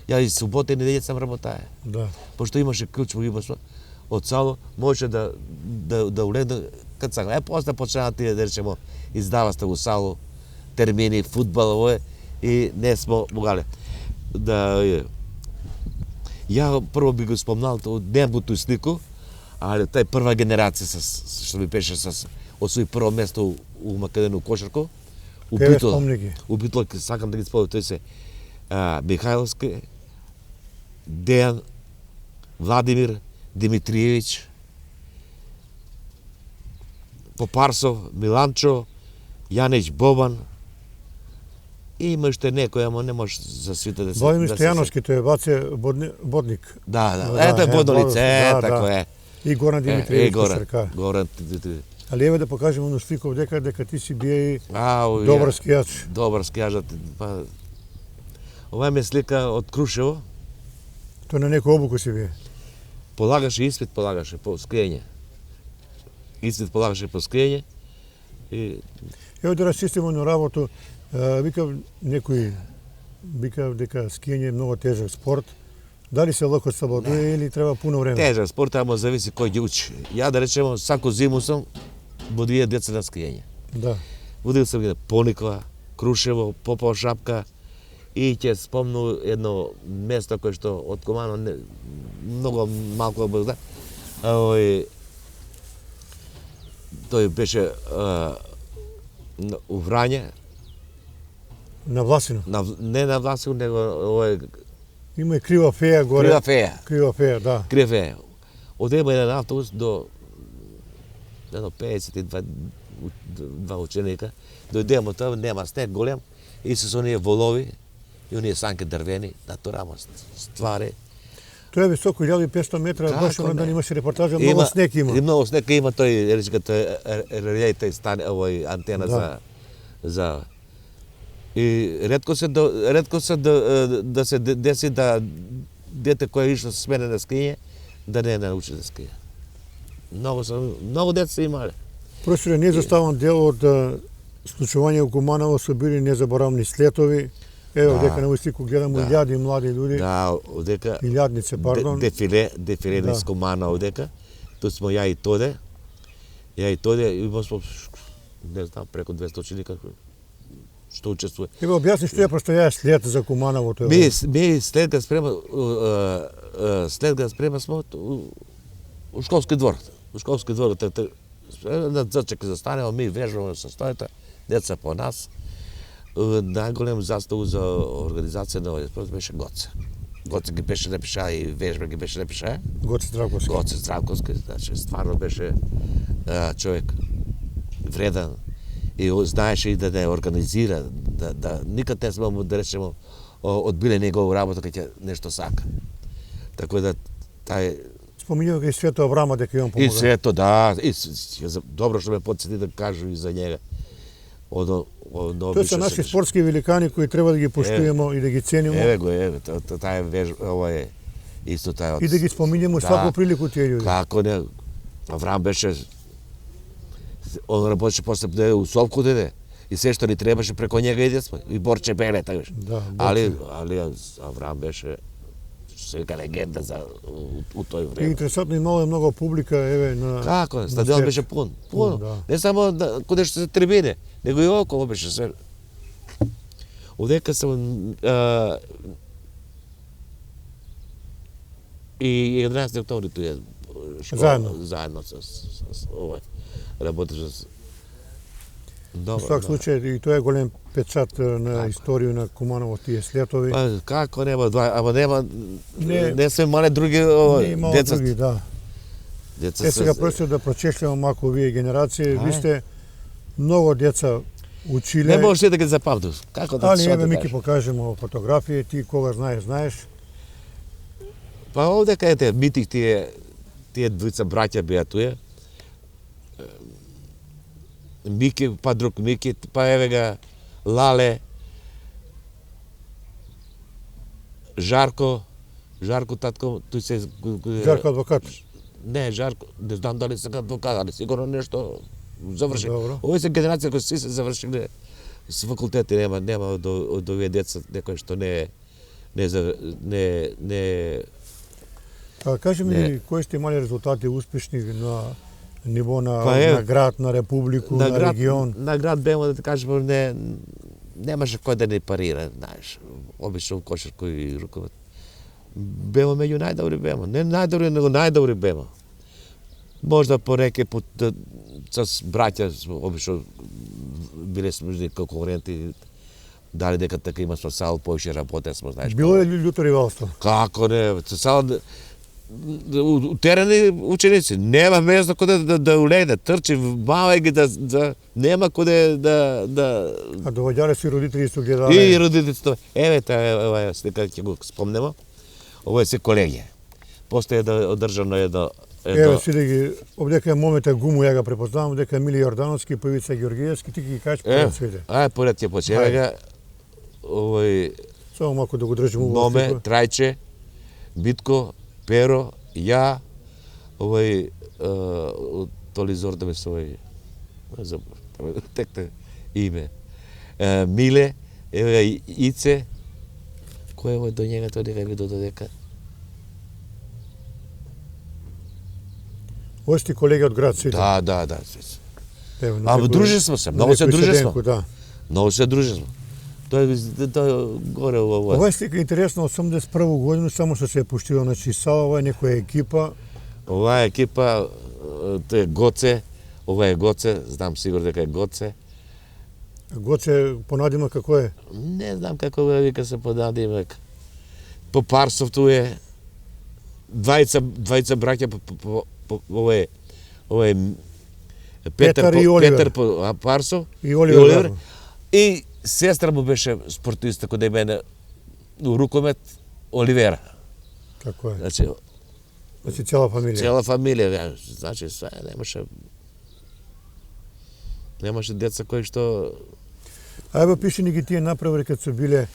Ја и субота и неделја сам работае. Да. Пошто имаше клучко имаше од сало, можеше да улеgne кад сака. После почнаа тие да речемо издава сте у сало термини фудбал овој и не смо могале. ја прво би го спомнал од небото слику, ali тај прва генерација што ми беше освои прво место у Македонија у кошарко. Убитол сакам да ги спомнам, тој се Михајловски, Дејан, Владимир, Димитриевич, Попарсов, Миланчо, Јанич Бобан, и има уште некој, ама не може за сите да се... Владимир Стојановски, тој е Ваце Бодник. Ето е бодно лице, тако е. И Горан Димитриевич кошарка. Горан Димитриевич. Али еве да покажеме на слика дека ти си бие и добар скијач. Добар скијач. Ова е слика од Крушево. Тој на некој обуку си бие. Полагаше испит, полагаше по скијање. Испит полагаше по скијање. Ево да расчистиме на работу. Викав дека скијање е многу тежок спорт. Дали се лако слободуе или треба пуно време? Тежок спорт, ама зависи кој ги учи. Ја да речеме, сако зиму сум водија деца на скијање. Да. Водил сум ги на Пониква, Крушево, Попова Шапка и ќе спомну едно место кое што од Кумано многу малку да. Тој беше у Врање. На Власино? Не на Власино, него има и Крива феја горе. Крива феја, да. Крива феја. Оде има еден автобус до 52 ученика. Дојдеме тоа, нема снег голем, и се со оние волови и оние санки дрвени, натурално ствари. Тоа е високо 1500 метра, баш онда имаше репортажа, многу снег има. И многу снег има, тој релеј, тој стане, овој антена за и ретко се да се деси да дете кое ишло со мене на скијање да не научи да скија. Многу деца имале. Професоре, незаставен дел од случување во Куманово се били незаборавни слетови. Ево, дека на овој слику гледам илјади млади луѓе. Да, одека илјадници, пардон. Дефиле низ Куманово одека. Тоа смо ја и Тоде. Има смо, не знам, преку 200 ученика што учествува. Ево, објасни што ја простоја след за Куманово тоа. Ми след ga спрема смо у школски двор. У школски двор, на зрчек застанеме, ми вежбаме со стојата, деца по нас. Најголем застав за организација на овој спорт беше Гоце. Гоце ги беше напиша и вежба ги беше напиша. Гоце Здравковски, значи стварно беше човек вреден и знаеше и да не организира, да никад не сме да речеме одбиле негова работа кога ќе нешто сака. Така да тај споминјава и Свето Аврама дека ја помага. И Свето, да, добро што ме потсети да кажу и за njega. Тоа се наши спортски великани кои треба да ги поштуваме и да ги цениме. Еве го, таа е ова е исто таа. И да ги споминеме сваку прилику тие луѓе. Како не, Аврам беше, он работеше после у Совку деде. И се што ни требаше преко njega идесме. И Борче Беле, така беше. Да, Али Аврам беше века легенда за у тој време. Интересантно, имало многу публика, еве на. Како, стадион беше пун. Да. Не само каде што се трибине, него и околу беше се. Одека сам и 11 октомври тој школа заедно со овој работеше со. Во свак случај, и тоа е голем печат на историја на Куманово тие слетови. Па како нема ама нема не се мале други деца. Други, да. Деца сега просто да прочешljamo малку вие генерации, ви сте многу деца училе. Не може да ги запамтиш. Како да али еве ми ќе покажеме фотографии, ти кога знаеш. Па овде каде митих тие двица браќа беа туе. Мики, па друг Мики, па еве га Лале, Жарко татко, тој се... Жарко адвокат? Не, Жарко, не знам дали сега адвокат, али сигурно нешто заврши. Овој се генерација кои се завршиле с факултети, нема од овие деца некој што не кажи ми, кои сте имали резултати успешни на ниво на град, на републику, на регион? На град беме, да кажеме, немаше кој да ни парира, знаеш. Обично кошарко и рукомет. Бемо меѓу најдобри бемо. Не најдобри, него најдобри бемо. Можда по неке пут с браќа обично биле сме конкуренти. Дали дека така има со сал поише работе смо, знаеш. Било е љуто ривалство? Како не, со сал терени ученици, нема место каде да улеgne, трчи, мавај ги да нема каде да А доваѓале си родители што гледале? И родителите, еве ова слика ќе го спомнемо. Ова е се колегија. После е да одржано едно Еве сиде ги, овдека е момента Гуму, ја га препознавам, дека Мили Јордановски, Павица Георгиевски, ти ги кажеш поред свете. Поред ќе почне га овој Само малку да го држим Номе, Трајче, Битко, Перо, ја, овој Толизор да ме со овој текте име. Миле, еве Ице, кој е овој до njega, тој дека видо додека? Ој сте колеги од град сите. Да. Ево, дружесмо се, многу се дружесмо. Да. Многу се дружесмо. Тој горе ово. Ова е слика интересна, 81 година, само што се е пуштила на Чисала, ова е некоја екипа. Ова е екипа, тој е Гоце, ова е Гоце, знам сигурно дека е Гоце. Гоце, понадима како е? Не знам како го вика се понадимек. По Парсов ту е двајца браќа ова е Петар и Оливер. Петар Парсов И Оливер. И сестра му беше спортиста каде мене у рукомет Оливера. Како е? Значи цела фамилија. Цела фамилија, значи све немаше деца кои што А еве пиши ни ги тие направи кога се биле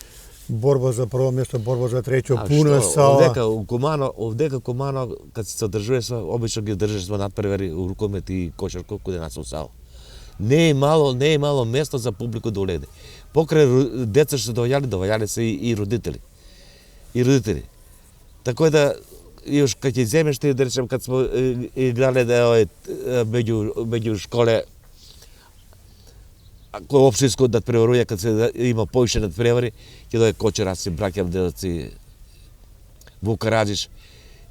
борба за прво место, борба за трето, пуна сала. Овдека Кумано, кад се одржува, обично ги држаш во надпревари у рукомет и кошарко каде нас у сала. Не е мало место за публику да улеgne. Покрај деца што доваѓале се и родители. Така да још кога ќе земеш ти да речем кад смо играле меѓу школе кој општинско надпреварување кад се има поише надпревари, ќе дое Кочерас и браќа делци Вук Караджич.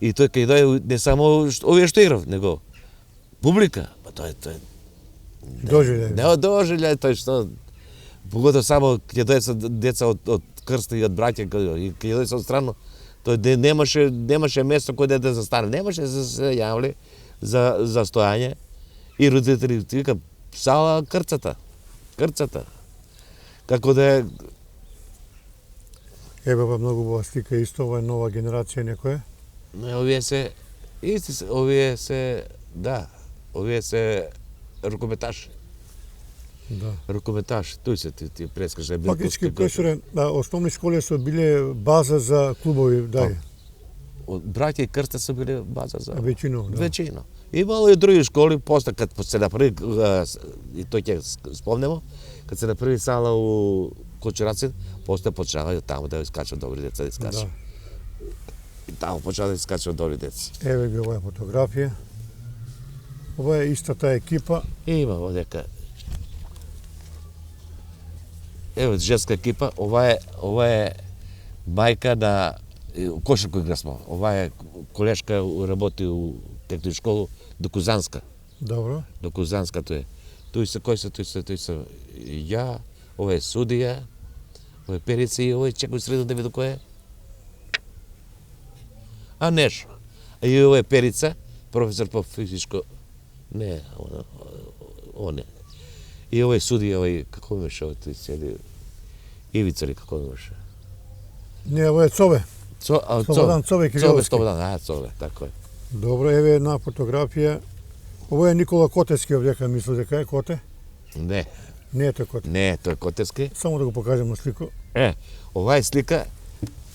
И тој кај дое не само овие што играв, него публика, па тоа е Доживљај. Не доживљај тој што поготово само ќе дојде деца од крста и од браќа и ќе дојде со страно, тој немаше место кое да застане, немаше да се јавли за стојање и родители вика сала крцата. Како да е Еве многу убава слика исто, ова е нова генерација некоја. Овие се рукометаши. Да. Рукометаши, тој се ти прескаже. Фактички професоре, основни школи се биле база за клубови, дај. Браќа и крста се биле база за Веќино, да. Веќино. Имало и други школи, после кад се направи и тој ќе спомнемо, кад се направи сала у Кочерацин, после почнаа таму да искачат добри деца да искачат. Да. И таму почнаа да искачат добри деца. Еве ги оваа фотографија. Ова е истата екипа. Има одека. Ево женска екипа, ова е мајка на кошарко игра смо. Ова е колешка работи у техничка школа до Кузанска. Добро. До Кузанска тој е. Тој се ја, ова е судија, ова е Перица и ова е чекој средно да види кој е. А нешо. И ова е Перица, професор по физичко. Не, не. И ова е судија, ова е, како имаше ова тој седи, Ивица ли како имаше? Не, ова е Цове. Слободан Цове Кириловски. Цове, тако е. Добро, еве една фотографија. Ова е Никола Котески, овдека мислам дека е Коте. Не. Не е тој Коте. Не, тој е Котески. Само да го покажем на слику. Ова е слика.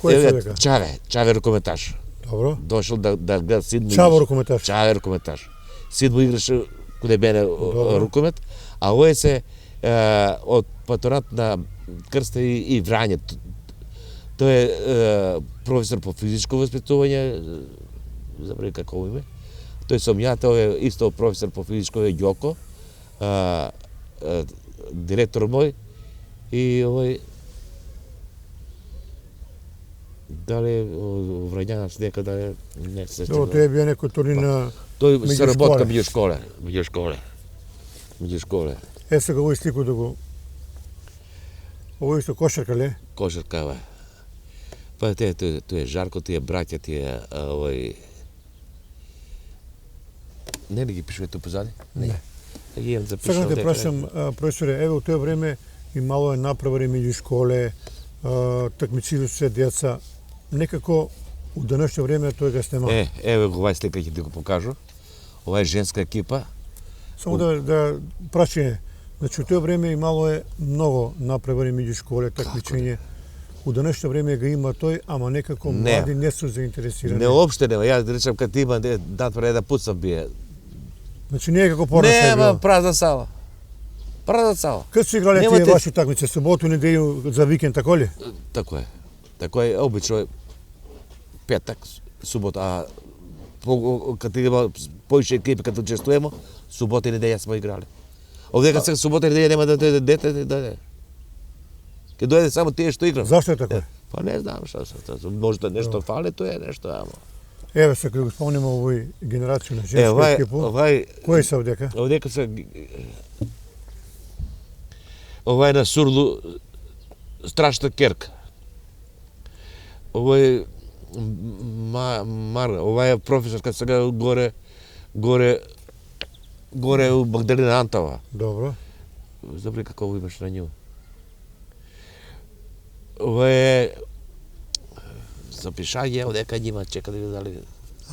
Кој е човека? Чаве рукометаш. Добро. Дошол да гледа син му. Чаво рукометаш. Чаве рукометаш. Син му играше каде мене рукомет, а овој се од патронат на Крста и Врање. Тој е професор по физичко воспитување, забрави како име. Тој сум ја, тој е исто професор по физичко е Ѓоко, директор мој, И дали Врањанец некаде не се Добро, тоа е бија некој турнир на Тој се работка школе. меѓу школе. Сега овој слику да го... Овој исто кошарка, ле? Кошарка, Па тој е Жарко, тие браќа, тие Не ли ги пишува ту позади? Не. Ги имам запишал. Сакам да те прашам, професоре, еве во тоа време имало е направари меѓу школе, такмичили се деца. Некако у денешно време тоа го снема. Еве го овај слика ќе ти го покажу. Ова е женска екипа. Само да прашање. Значи, у тоа време имало е многу направари меѓу школе, такмичење. У денешно време го има тој, ама некако млади не се заинтересирани. Не, уопште нема. Јас да речам кад има натпред да пуцам бие. Значи не е како порано се Нема празна сала. Празна сала. Кад се играле тие ваши такмици, саботу, неделју за викенд, тако ли? Тако е. Тако е, обично е петак, субота, а кад има поише екипи кад учествуваме, субота и неделја сме играли. Овдека сега субота и неделја нема да дојде дете, да дојде. Ке дојде само тие што играм. Зашто е така? Па не знам што можда нешто фали, тоа е нешто, ама. Еве се кога го спомнеме овој генерација на женска екипа. Кои се овдека? Овдека се Ова е на Сурлу страшна керка. Ова е ова е професорка сега горе у Магдалина Антова. Добро. Забри како го имаш на нju. Ова е запишање, одека има, чека да ви дали.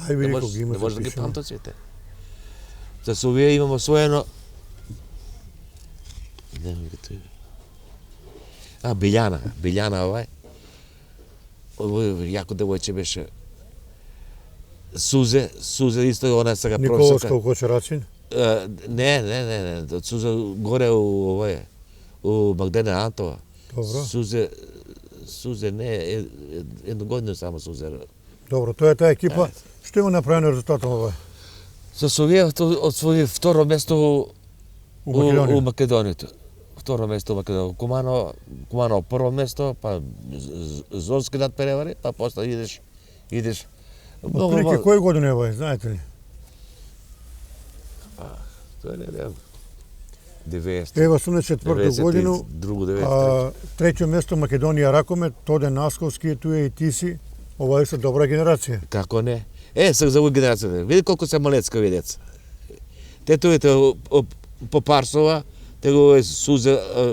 Ај види кога ги има. Не може да ги памтат сите. За се овие имаме освоено. Не ми го тој. Билјана ова е. Овој јако девојче беше. Сузе исто она сега професорка. Николовска у Кочарацин? Не. Сузе горе у овој у Магдалина Антова. Добро. Сузе не едногодина само Сузе. Добро, тоа е таа екипа. Што има направено резултатот ова? Со овие освои второ место у Македонија. Второ место у Македонија. Кумано прво место, па зонски надпревари, па после идеш. Отприлike кој година е ова, знаете ли? Тоа не знам. 90. Ева 84 годину, друго 93. Трето место Македонија Ракомет, Тоде Насковски е туе и ти си. Ова е со добра генерација. Како не? Сега за овој генерацијата. Види колку се малецка деца. Те туете по Парсова, те го е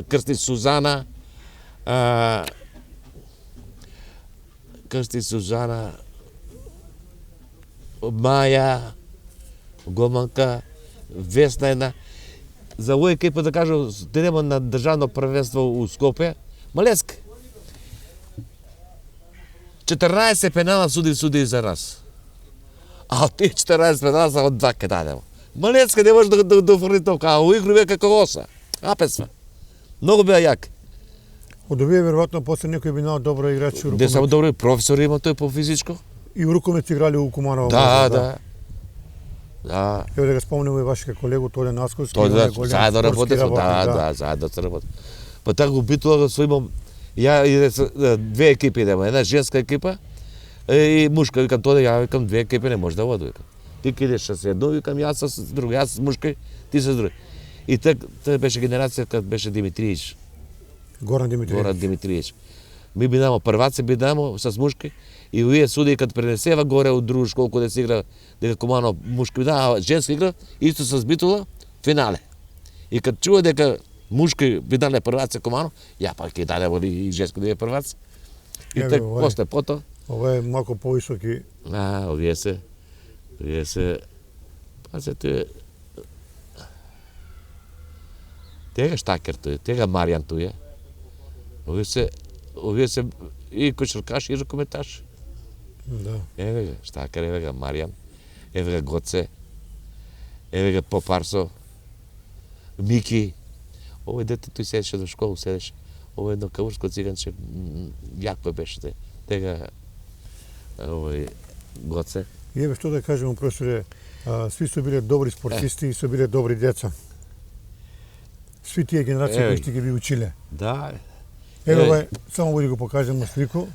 крсти Сузана, Маја, Гоманка, Весна една. За овој екипа да кажам, денемо на државно првенство у Скопје, малецка. 14 пенала суди за нас. А од тие 14 пенала само 2 ке дадемо. Малецка не може да офрли топка, а у игру беа како оса. Апесва. Многу беа јаки. Од овие веројатно после некој би нал добро играч у рукомет. Не само добро, професор има тој по физичко. И у рукомет играли у Куманово. Да. Ево да го спомнеме и вашиот колегу Тоде Насковски. Тој заедно работевме, заедно се работи. Па така го битува со имам две екипи идеме, една женска екипа и мушка, викам Тоде, ја викам две екипи не може да води, викам. Ти кидеш с едно, викам јас с друго, јас с мушка, ти с друго. И тоа беше генерација кад беше Димитриевич. Горан Димитриевич. Ми бидемо прваци, бидемо с мушки и овие суди кад пренесева горе од друг колку да се игра, дека Кумано мушки да женска игра, исто со Битула финале. И кад чува дека мушки бидале прваци Кумано, ја па ќе даде и женски да е прваци. И така после пото. Ова е малку повисоки. Овие се пазете. Тега Штакер тој, тега Маријан тој е. Овие се и кошаркаш и рукометаш. Да. Еве га Штакер, еве га Маријан, еве га Гоце, еве га Попарсо, Мики. Овој дете тој седеше до школа, седеше. Ово едно каурско циганче, јако беше тега овој Гоце. И еве што да кажеме, професоре, сви се биле добри спортисти и се биле добри деца. Сви тие генерации кои што ги ви училе. Да. Еве, само да го покажемо слику.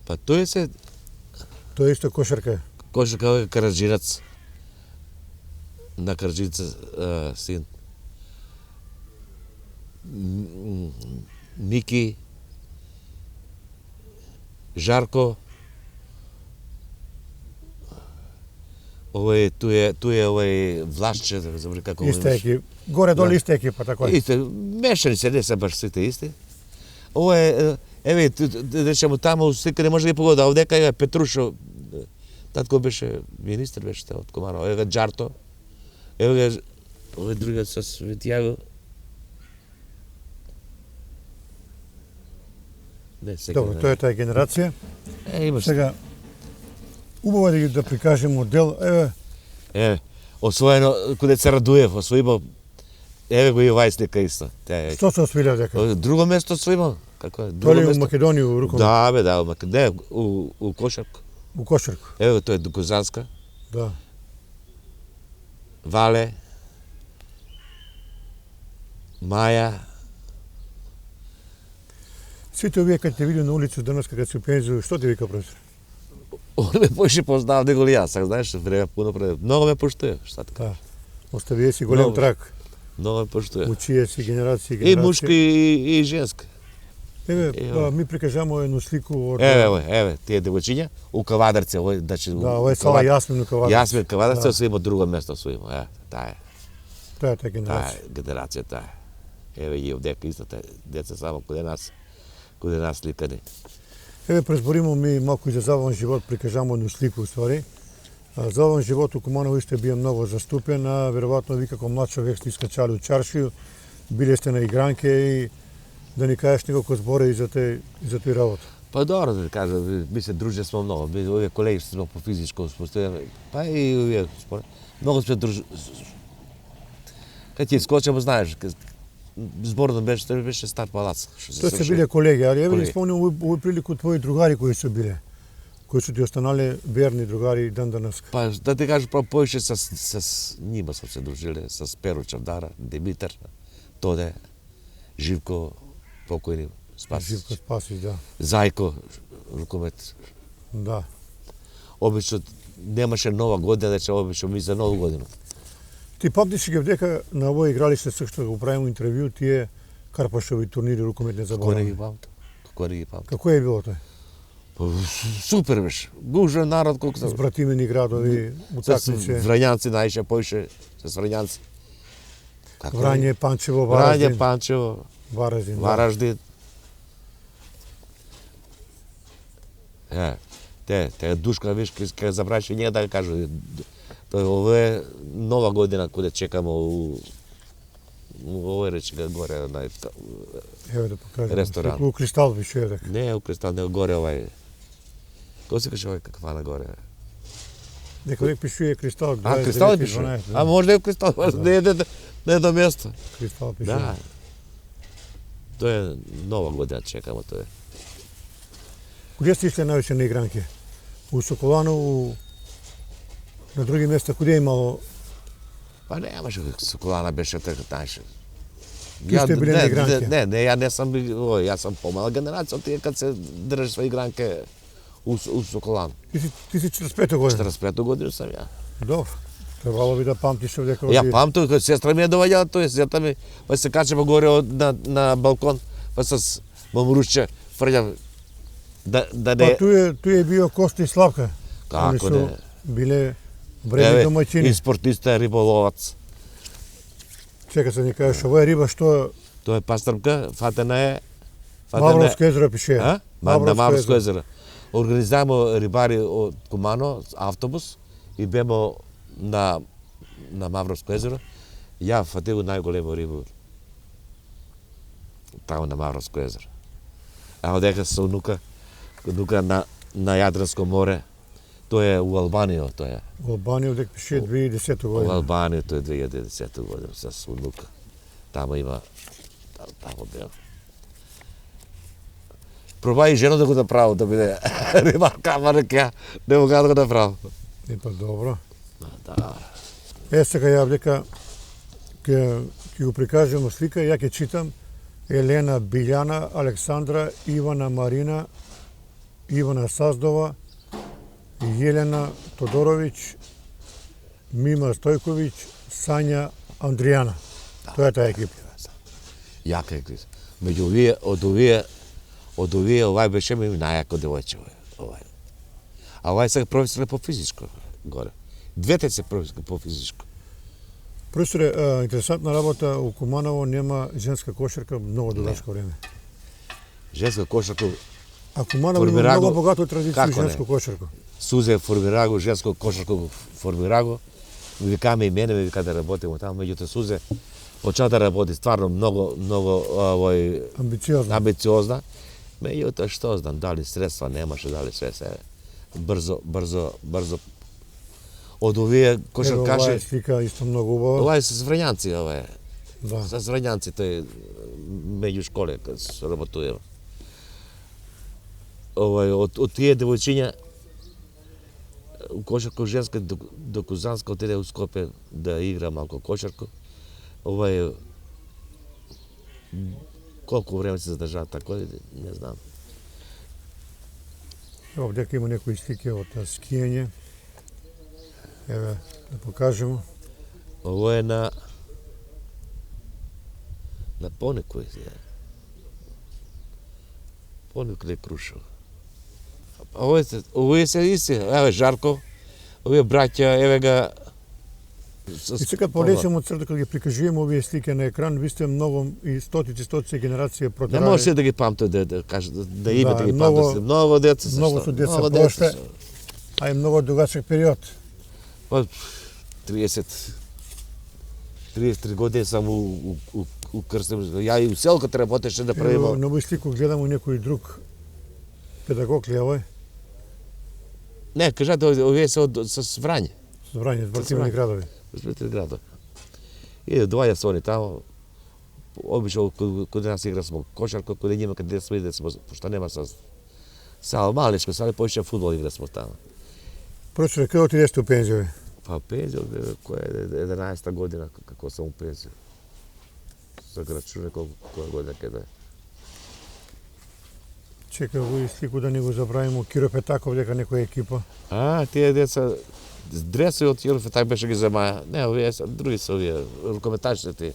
Па тој се Тоа е исто кошарка. кошарка Караджинац. На Караджинац син. Мики, Жарко, tu je Влашче, да забори како Иста екипа. Горе-долу Да. иста екипа, така е. Исте, мешани се, не се баш сите исти. Ова е, еве, речемо таму, слика не може да ги погода, овдека е Петрушо, татко беше министр, беше од Комаро, еве Джарто, еве овој другиот со Светијаго. Не, сега. Добро, тоа е таа генерација. Имаш. Сега, убаво е да прикажемо дел. Еве, Освоено, куде се Радуев, освоимо, еве го и овај слика исто. Тя е. што се освилев дека? Друго место освоимо, како е? Тоа Друго ли у место? Македонија, у рукомет? Да, бе, да, не, у Кошарко. У кошарку. Еве, тоа е Дукозанска, Да. Вале, Маја, Сите овие кога те види на улица денес кога се пензија, што ти вика професор? он ме поише познав него ли јас, сак знаеш, време пуно пред. Много ме поштуе, шта така. Да. Оставие си голем Много. трак. Много ме поштуе. Учие си генерација И мушки и женски. Еве, Ево. ми прикажамо едну слику од Еве, тие девојчиња, у Кавадарце, овој, значи... Да, ова е сала Јасмин у Кавадарце. Јасмин Кавадарце, Да. се има друго место со има, таа е. Тоа е таа Таа генерација. е генерација, таа е. Еве и овдека исто таа деца само куде нас сликани. Еве презборимо ми малку и за забавен живот, прикажамо едну слику уствари. Забавен живот у Куманово исто бие многу заступен, а веројатно ви како млад човек сте искачали у чаршију, биле сте на игранке и да ни кажеш неколку збори и за тој работа. Па добро да кажа, ми се дружи сме многу, ми овие колеги што сме по физичко воспоставено, па и овие според. Многу сме дружи. Кај ти скочемо, знаеш, зборно беше стар палац. Тоа се биле колеги, али еве Колеги. ни спомням овој прилику твои другари кои се биле, кои се ти останале верни другари ден денес. Па да ти кажеш, поише с нима сме се дружиле, с Перо Чавдара, Димитар, Тоде, Живко, покојни, Спасич, Живко Спасич, да. Зајко, рукомет. Да. Обично немаше нова година, значи обично ми за нову година. Ти памтиш ги дека на овој игралиште што го правиме интервју, тие карпашови турнири рукомет не Кој не забораваме. ги памти? Кој не ги памти? Како е било тоа? Па, супер беше. Гужен народ колку С се. братимени градови, С утакмици, Врањанци најше поише, с Врањанци. Како Врање, Панчево, Врање, Вараздин, Панчево, Вараздин. Да. Вараждин. Те Душка, виш, кај забраше ние да кажу. Тоа ова е нова година куде чекамо у овој рече горе на Еве да покажам. Ресторан. У Кристал беше дека. не у Кристал, не горе овај. Кој се каже овај каква на горе? Дека век пишува Кристал 29 А, Кристал е пишува? 12, А може да е Кристал, не е до место. Кристал пишува. Да. Тоа е нова година чекамо тоа. Куде сте ишле највеќе на игранки? У Соколаново, на други места, куде е имало? Па немаше, Соколана беше така, знаеш. Ти сте биле на игранке? Не, ја не сум бил, јас сум помала генерација, тие кад се држи своја игранке у Соколан. Ти си 45 година. 45 година сам ја. Добро. Требало би да памтиш дека Ја памтам, кога сестра ми е доаѓала тој, сестра ми, па се качеме горе на балкон, па с мамрушче фрљам да Па не. тој е био Коста и Славка. Како Они су не? биле вредни домаќини. И спортиста, риболовац. Чека се ни кажеш, ова е риба што Тоа е пастрмка, фатена е. Мавровско езеро пише. А? На Мавровско езеро. Организирамо рибари од Кумано, автобус, и бемо на Мавровско езеро. Ја фатил најголемо рибу таму на Мавровско езеро. А одека со унука на Јадранско море, тоа е у Албанија, тоа е. Во Албанија дека пише 2010 У година. Албанија тоа е 2010 година со унука. Таму има таму беа. Пробај жено да го направи, да биде рибарка, ама река, не мога да го направи. Па добро. Да. Сега ја дека ќе го прикажеме слика, ја ќе читам. Елена Билјана, Александра, Ивана Марина, Ивана Саздова, Јелена Тодоровиќ, Мима Стојковиќ, Сања Андријана. Тоа е таа екипа. Јака екипа. Меѓу од овие овај беше ми најако девојче овај. А овај сега професор по физичко горе. Двете се професори по физичко. Професоре, интересантна работа, у Куманово нема женска кошарка многу дугачко време. Женска кошарка А Куманово има формираго- многу богато традиција Како не? женско кошарка. Сузе формираго, женско кошарко формираго. Ми викаме и мене, ми вика да работиме таму, меѓутоа Сузе почна да работи стварно многу овој Амбициозно. амбициозна. Меѓутоа што знам, дали средства немаше, дали се брзо. Од овие Еве, оваа кошаркаши, слика исто многу убава. ова е со Врањанци, ова е. Да. Со Врањанци тој меѓу школе кога се работуваме. Од тие девојчиња у кошарка женска до Кузанска отиде у Скопје да игра малку кошарка. Ова е колку време се задржава тако, не знам. Ево, дека има некои слики од скијање. Еве, да покажемо. Ово е на понекој е. Понекој Крушево. Овие се исти, еве Жарко, овие браќа, еве га. И сега полечемо од црта, кога ги прикажуваме овие слики на екран, ви сте многу и стотици генерација Не протерави. може се да ги памтат, да кажат, да името Да, ги многу- памтат. Многу деца се. многу што? со деца Многу проште. се. А и многу дугачок период. Па 33 години сам у Крстев. Ја и у селката работеше да Ево, правиме. на овој слику гледам некој друг педагог ли е овој? Не, кажете, овие се с Врање. Со Врање, спортивни Врање. градови. Разбирате градот. И доаѓа се они таму. Обично кога нас игра смо кошарка, кога нима каде сме иде смо, пошто нема сал малечко, сали поише фудбал игра смо таму. Професоре, каде отидете у пензија? Па пензија, која е 11-та година како сам у пензија. За грачуне која година каде е. Чека овој слику да не го забравимо. Киро Петаков дека некоја екипа. А, тие деца дресови од Јорфе так беше ги земаја. Не, овие се други се овие рукометачите.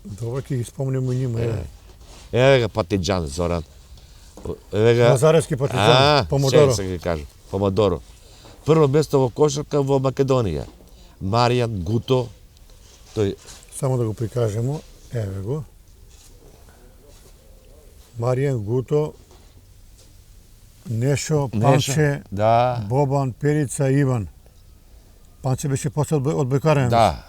Добро, ќе ги спомнеме и нима. Еве. Еве га Патиџан Зоран. Еве га Лазаревски партизан, Помодоро. Се ги кажу, Помодоро. Прво место во кошарка во Македонија. Маријан Гуто, тој Само да го прикажемо. Еве го. Маријан Гуто, Нешо, Панче, да, Бобан, Перица, Иван. Панче беше после одбојкарен. да.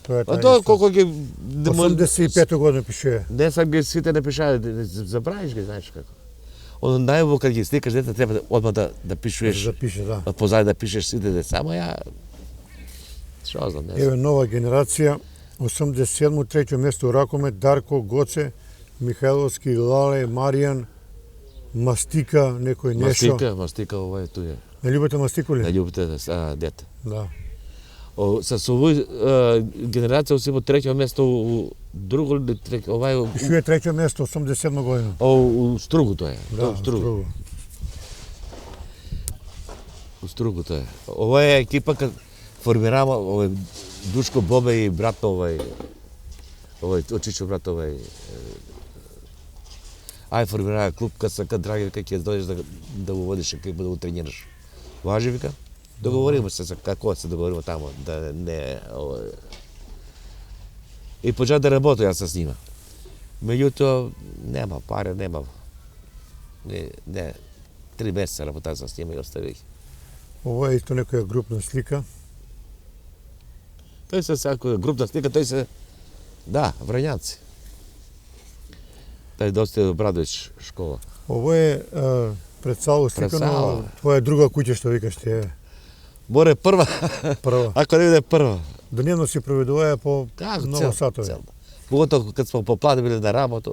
Тоа е Па таа тоа исто. колку ги 85 година пишува. Не сам ги сите не пишаат, забравиш ги, знаеш како. Оно најубаво кога ги сликаш дете треба одма да пишуваш. Да пише, да. Позади да пишеш сите деца, само ја што знам, не знам. Еве нова генерација, 87-мо, треќо место у ракомет, Дарко, Гоце, Михајловски, Лале, Маријан, Мастика, некој Нешо. Мастика ова е туја. Не љубите мастику ли? На љубите дете. Да. Со овој генерација си во треќо место у друго или треќо, овај Пишува треќо место, 87 година. у Стругу тоа е. Да, У Стругу. Стругу. У Стругу тоа е. Ова е екипа кад формирама овој Душко Бобе и брат овој Очичо брат овој ај формираа клуб кад драги вика ќе дојдеш да го водиш екипа да го тренираш. Важи вика? Договориме се за како се договориме таму да не овој и почна да работи јас с нима. Меѓутоа нема пари, нема. Не 3 месеца работа с нима и оставих. Ова е исто некоја групна слика. Тој се сако групна слика, тој се да, Врањанци. Тој доста Обрадовиќ школа. Ово е пред Сало сликано, Сало. твоја друга куќа што викаш ти е. Море прва. Прва. Ако не биде прва. Дневно си проведуваја по Како многу сатови. Поготово кад смо по план били на работа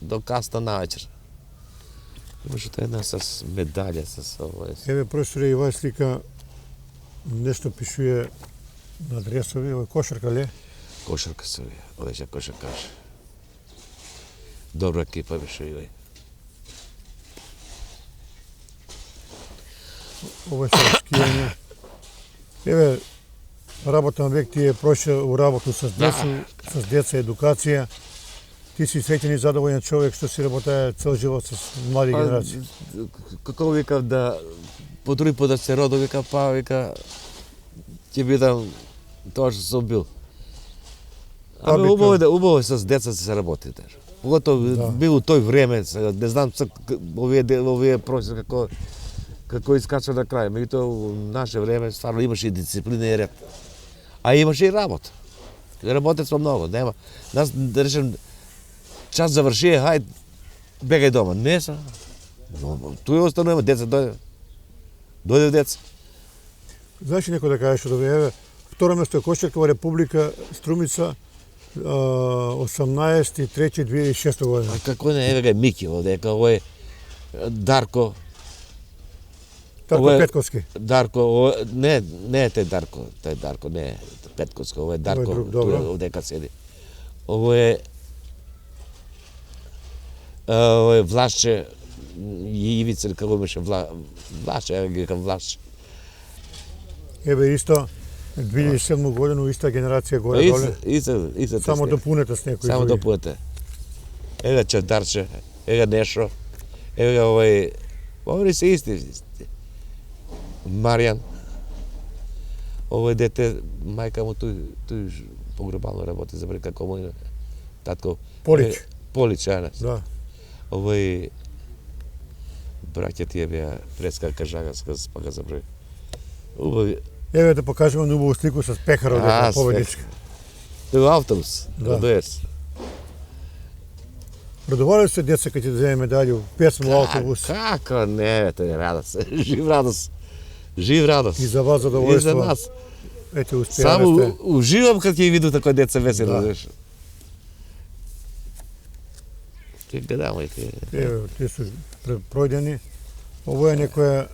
до касно навечер. Имаше тоа една с медалја, с овој. Еве професоре и оваа слика нешто пишува на дресови, ова е кошарка ли? Кошарка се одеше кошаркаш. Добра екипа беше и Ова е скијање. Еве, работа на век ти е прошao у работу с деца, едукација. Ти си среќен и задоволен човек што си работае цел живот с млади генерации. Како викав да по други пат да се родо, вика, па вика ќе бидам тоа што сум бил. Ами убаво е с деца се работи. Поготово бил у тој време, не знам овие проси како искача на крај. Меѓутоа у наше време стварно имаше и дисциплина и ред. А имаше и работа. Работец сме многу, нема. Нас да речем час заврши, хајде бегај дома. Не са. Туј останува деца дојде деца. Знаеш ли некој да кажеш од овие? Второ место е Кошаркова Република Струмица 18.3.2006 година. Како не, еве га Мики овде, како е Дарко. Дарко Петковски. Дарко, не е тој Дарко не е Петковски, ово е Дарко, овдека седи. Ово е Влашче, Ивица, како имаше Влашче, еве ги викам Влашче. Еве исто 2007 година иста генерација горе-доле. Иста Само допунете с некои. Само допунете. Еве Чевдарче, еве Нешо, еве овој се исти. Маријан. Ово е дете, мајка му тој погребално работи за брека како мој татко. Полич. Полич, Да. Овој браќа тие беа Преска Кажагаска, па га забрави. Убави. Еве да покажеме на убаву слику с пехарот дека победничка. Тоа автобус. Да. Радувале се деца кога ќе земе медаљу, песмо автобус. Како не, тоа е радост. Жив радост. Жив радост. И за вас задоволство. И за нас. Ете, успеале Само сте. уживам кога ќе видам такои деца весели. Да. Ти гледам и Еве, тие се пројдени. Ово е некоја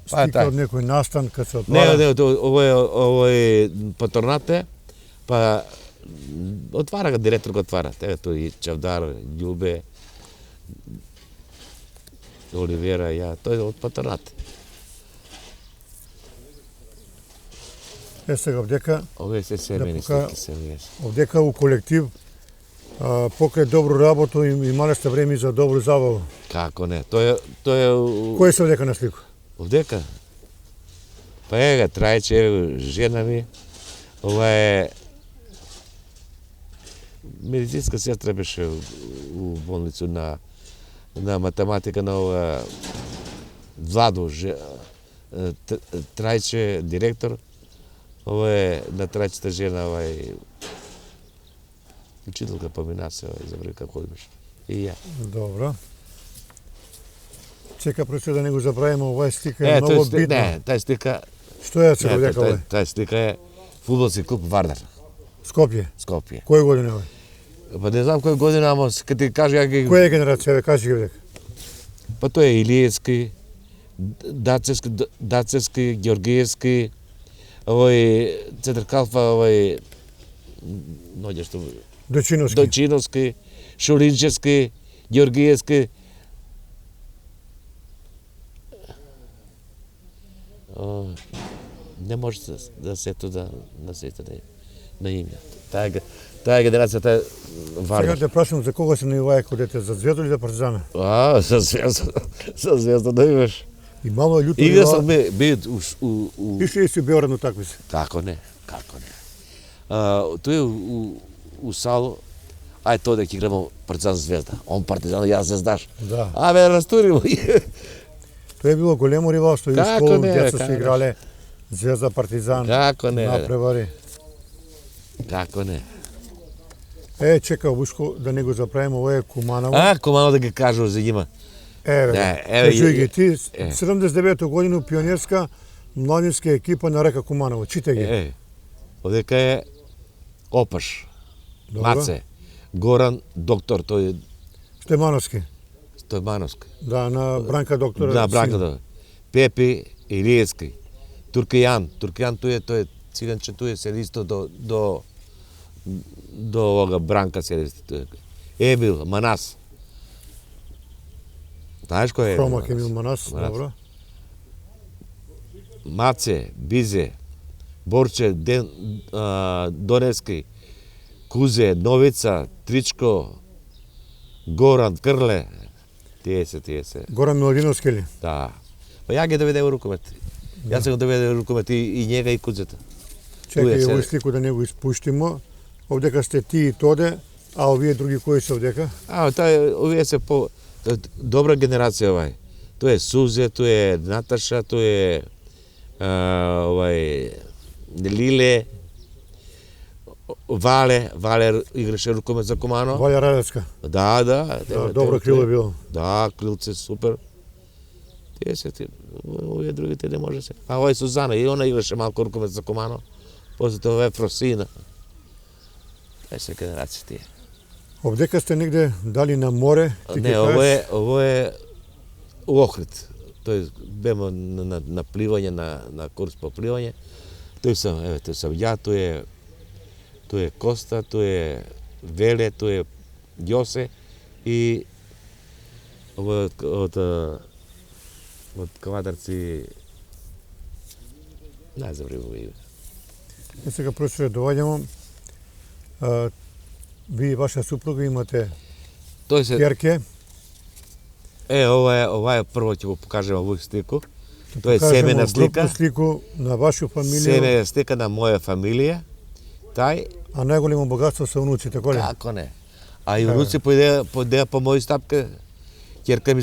слика од некој настан кога се отвара. Не, ово е патронате, па отвара го, директор го отвара. Тега тој Чавдар, Љубе, Оливера, ја, тој од патронате. Е сега овдека, Овие се семени слики се вие. овдека у колектив покрај добро работа имале сте време за добро забава. Како не? Тој е Кој се овдека на слику? овдека. Па ега Трајче, еве жена ми. Ова е медицинска сестра беше у болницу на математика на ова Владо Трајче директор. Ова е на Трајчета жена, учителка помина се, забрави како имаш. И ја. Добро. Чека проче да не го забравиме, оваа слика е многу битна. Не, таа слика, Што е сега овдека ова? таа слика е фудбалски клуб Вардар, Скопје. Скопје. Кој година е ова? Па не знам кој година, ама кога ти кажа ја ги... Која е генерација, кажи ги овдека. Па тој е Илиевски, Дацевски, Георгиевски, овој Цетар Калфа, овој ноѓе што Дочиновски, Шуринчевски, Георгиевски. Не може да се на сете на име. Таа генерацијата е Вардар. Сега те прашам за кого се најуваја кога дете, за Звезда или за Партизана? За Звезда да имаш. И мало љуто Игра сам би Пише ли си Беорад на такмици? Како не. Тој у Сало, ај тоа дека играмо Партизан Звезда. Он Партизан, јас Звездаш. Да. Абе, растуримо. Тоа е било големо ривалство и Како школу, не, деца како се играле Звезда Партизан. Како не. Напревари. Како не. Чека Вушко да не го заправиме, ова е Куманово. Комано да ги кажу за има. Кажуј ги ти, 79 година пионерска младинска екипа на река Куманово. Читај ги. Овдека е Опаш, Маце, Горан, доктор, тој е Стемановски. Стојмановски. Да, на Бранка доктор. Да, Бранка доктор. Пепи, Илиевски, Туркијан, тој е циганче, тој е седи исто до до овога Бранка се Емил Манас. Знаеш кој е? Хромак Емил Манас, добро. Маце, Бизе, Борче, Донески, Кузе, Новица, Тричко, Горан, Крле. Тие се. Горан Миладиновски ли? Да. Па ја ги доведе во рукомет. Јас се го доведе во рукомет и njega и Кузета. Чекај овој слику да не го испуштимо. Овдека сте ти и Тоде, а овие други кои се овдека? Овие се по добра генерација овај. Тој е Сузе, тој е Наташа, тој е Лиле, Вале играше рукомет за Кумано. Валя Радецка. Да. Добро крило е било. Да, крилце супер. Овие другите не може се. А овај Сузана, и она играше малку рукомет за Кумано. После тоа е Фросина. Тие се генерации тие. Овдека сте негде дали на море? Не, ово е у Охрид. Тој беме на пливање, на курс по пливање. Тој сам ја, тој е Коста, тој е Веле, тој е Јосе и од квадарци не забравив име. Сега професоре доваѓамо. Ви и ваша супруга имате керке. Ова е прво ќе го покажем овој слику. Тоа е семена слика. Слику на вашу фамилија. Семена слика на моја фамилија. Тај. А најголемо богатство се унуците, кој? Како не? А и унуци поидеа по мој стапка. Ќерка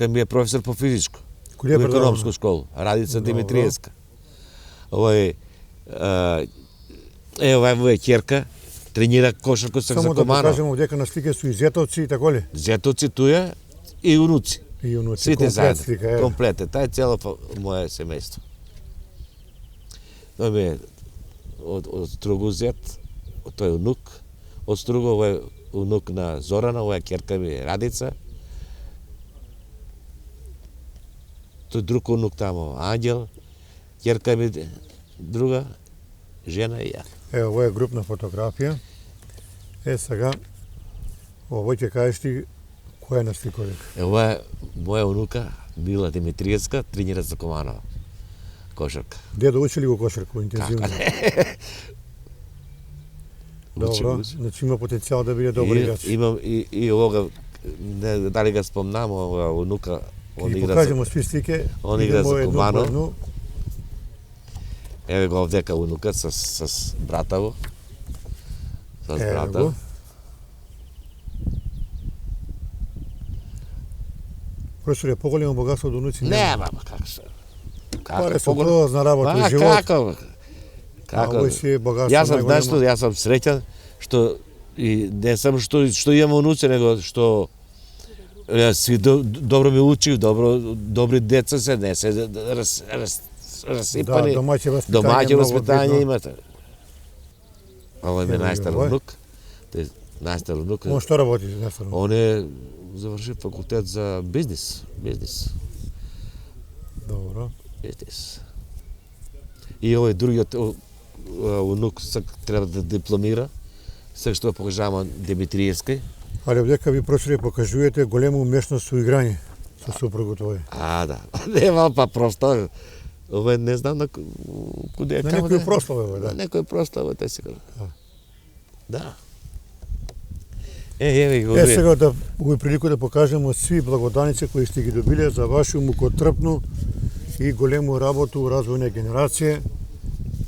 ми е професор по физичко. Кој е во економска школа, Радица Димитриевска. Ова е ќерка, тренира кошарка за Кумано. Само да покажеме дека на слика су и зетовци и тако ли? Зетовци туја и унуци. И унуци. Сите заедно. Комплете. Тај е цело моје семејство. Тој ми е од Стругу зет, тој е унук. Од Стругу ова е унук на Зорана, ова е ќерка ми Радица. Тој друг унук тамо, Ангел. Ќерка ми друга жена и ја. Ово е групна фотографија. Сега, овој ќе кажеш ти која е на сликовик? Ова е моја унука, Мила Димитриевска, тренира за Кумано. Кошарка. Дедо учи ли го кошарку интензивно? Добро, значи има потенцијал да биде добар играч. Имам и овога, дали го спомнам, ова унука, он игра. Покажемо сви слики. Он игра за Кумано. Еве го овдека унукат с брата го. С брата. Професоре, поголемо богатство од унуци? Не, мама, како се? Паре се прозна работа, живот. Како? Овој си е богатство најголемо. Јас сум среќан што и не само што имам унуци, него што сви добро ми учи, добри деца се, не се расипани. Да, домаќе воспитање имате. Овој ми најстар внук. Најстар внук. Он што работи најстар внук? Он е завршил факултет за бизнис. Добро. Бизнис. И овој другиот внук треба да дипломира. Сега што покажавам Димитриевска. Ali ovdje vi profesori pokazujete golemu umješnost u igranju sa suprugu tvoje. Да. Нема па просто. Ова не знам на куде е. На некој прослава, да. На некој прослава, те сега. Да. Еве го. Сега да овој прилику да покажеме сви благоданици кои сте ги добиле за вашу мукотрпну и голему работу у развојна генерација.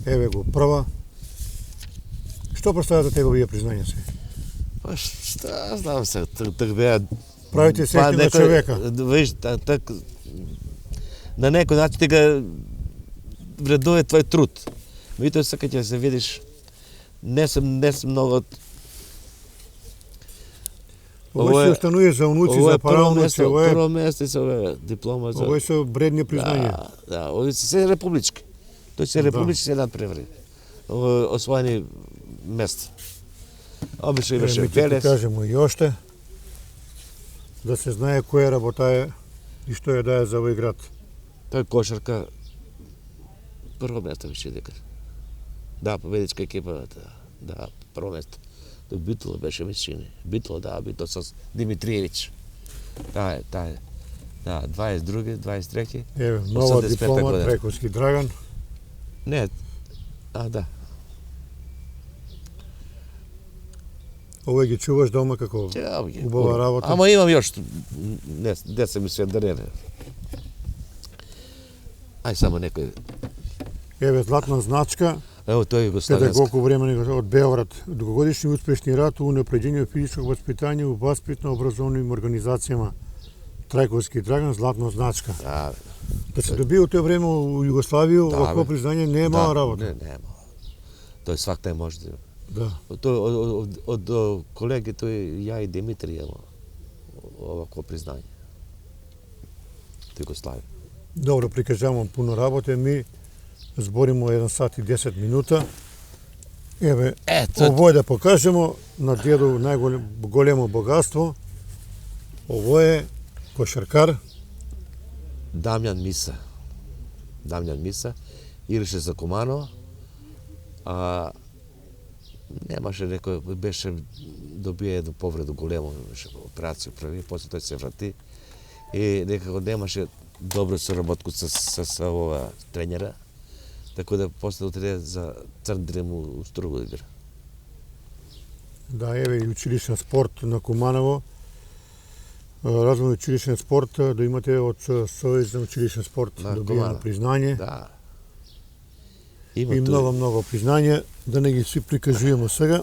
Еве го прва. Што представува за тебе овие признања се? Па šta znam se, tak bea... Правите среќни на човека. Виж, так... На некој начин ти ga вреднува твој труд. Меѓутоа сега ќе се видиш, не сум многу... Овој се установи за унуци, за параунуци, ова е... Прво место се ова диплома за... Овој се бредни признања. Да, овој се републички. Тој се републички се надпревари. Освоени места. Обично имаше Велес. Ми кажемо и оште, да се знае која работа е и што ја дае за овој град. Тој кошарка прво место више дека. Да, победичка екипа, Да, прво место. Док Битола беше висини. Битола с Димитриевич. Таа е. Да, 22, 23. Еве, нова 85 диплома, година. Трековски Драган. Не, да. Овој ги чуваш дома како убава работа. Ама имам још, не се ми се дарени. Ај само некој. Еве, златна значка, Ево тој југославенска. педагог време од Белград. Дугогодишни успешни рад у унапреđenju физичкog воспитања у васпитно-образовним организацијама. Трековски Драган, златна значка. Да се добие у тоа време у Југославија, овакво признање не е мала работа. Не е мала. Тој свакта може да. Да. Од колеги тој ја и Димитри имamo овакво признање. Југославија. Добро, прикажавам пуно работа. Ми зборимо 1 сат и 10 минута. Еве, ово е да покажемо на дедо најголемо богатство. Ово е кошаркар. Дамјан Миса. Играше за Куманово. Немаше некој, беше добие едно повреду големо, беше операција прави, после тој се врати и некако немаше добро соработку с ова тренера, така да после отиде за Црн Дрим у Струго игра. Да, еве и училишен спорт на Куманово. Развој училишен спорт, да имате од Сојуз за училишен спорт добиено признање. Да. И многу признања, да не ги си прикажуваме сега.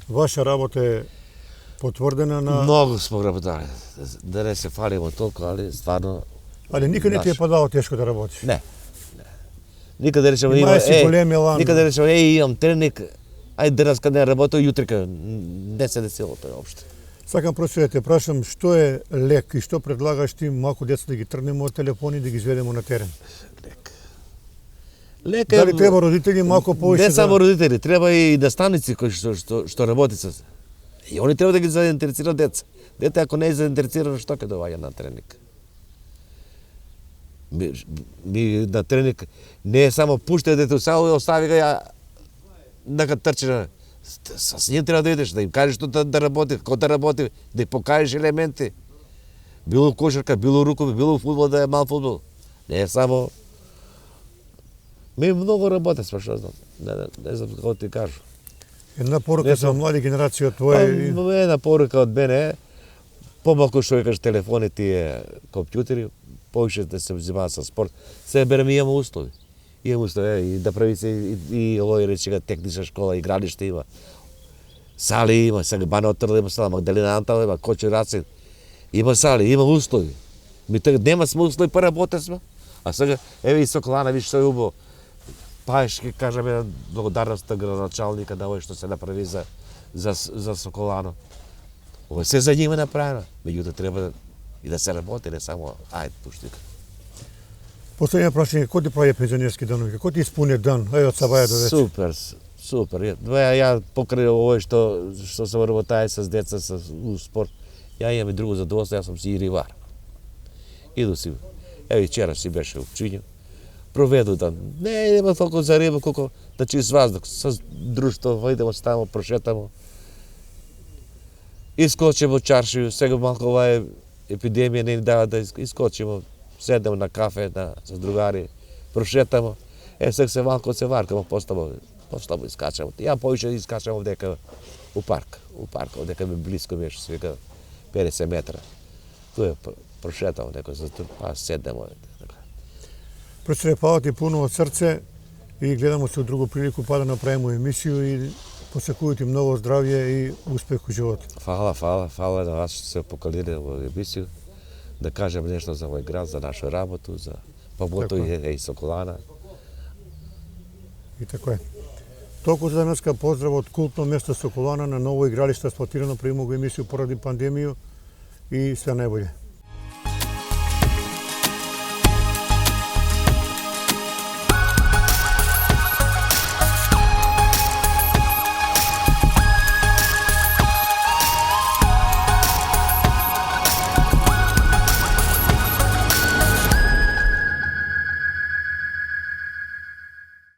Ваша работа е потврдена на... Многу смо работали. Да не се фалимо толку, али стварно... Али никад не ти е падало тешко да работиш? Не. Никаде речемо никаде речемо имам тренинг, ајде денес кога не работам, јутре не се десило тоа општо. Сакам просто да те прашам што е лек и што предлагаш ти малку деца да ги тргнеме од телефони да ги изведеме на терен? Лек. Дали треба родители малку повеќе? Не само родители, треба и наставници кои што работи со. И они треба да ги заинтересираат деца. Дете ако не е заинтересирано, што ќе доаѓа на тренинг? Ми на тренинг не е само пуште дете само остави ga нека трчи. С ним треба да идеш, да им кажеш што да работи, како да работи, да им покажеш елементи. Било кошарка, било рукови, било фудбал, да е мал фудбал. Не е само... Ми многу работа сме, што знам. Не знам како ти кажу. Една порука за млади генерација твоја... Една порука од мене е помалку што викаш телефони тие компјутери, повише да се взимаат со спорт. Се береме имаме услови. Имаме услови и да прави се и овој речега техничка школа, игралиште има. Сали има, сега Бана Отрла има сала, Магдалина Антала има, Кочо Рацин. Има сали, има услови. Ми така нема сме услови, па работе сме. А сега, еве и Соколана, виж што е убаво. Па ќе кажеме благодарност на градоначалника на овој што се направи за Соколано. Ова се за нива направено. Меѓутоа треба и да се работи, не само ајде пуштика. Последно прашање, кој ти прави пензионерски данови? Кој ти испуни дан? Ајде од сабаја до вечер. Супер. Ја покрај овој што се работае с деца со спорт, ја имам и друго задоволство, јас сум си и ривар. Иду си. Еве вчера си беше у Пчињу. Проведу дан. Не има толку за риба колку да чист воздух. Со друштво идемо ставаме, прошетамо. Искочимо чаршију, сега малку ова епидемија не ни дава да искочимо, седнемо на кафе со другари, прошетамо. Сега се малку се варкамо, поставо искачамо. Ја повише искачам овдека у парк, овдека ми близко беше, свека 50 метра. Туе прошетамо некој, па седнемо. Професоре, фала ти пуно од срце и гледамо се од другу прилику па да направиме емисију и посакувам ти многу здравје и успех у животот. Фала на вас што се покалиле во емисију, да кажем нешто за овој град, за наша работу, за поготово и Соколана. И така е. Толку за денеска поздрав од култно место Соколана на ново игралиште асфалтирано, правимо го емисију поради пандемија и све најболje.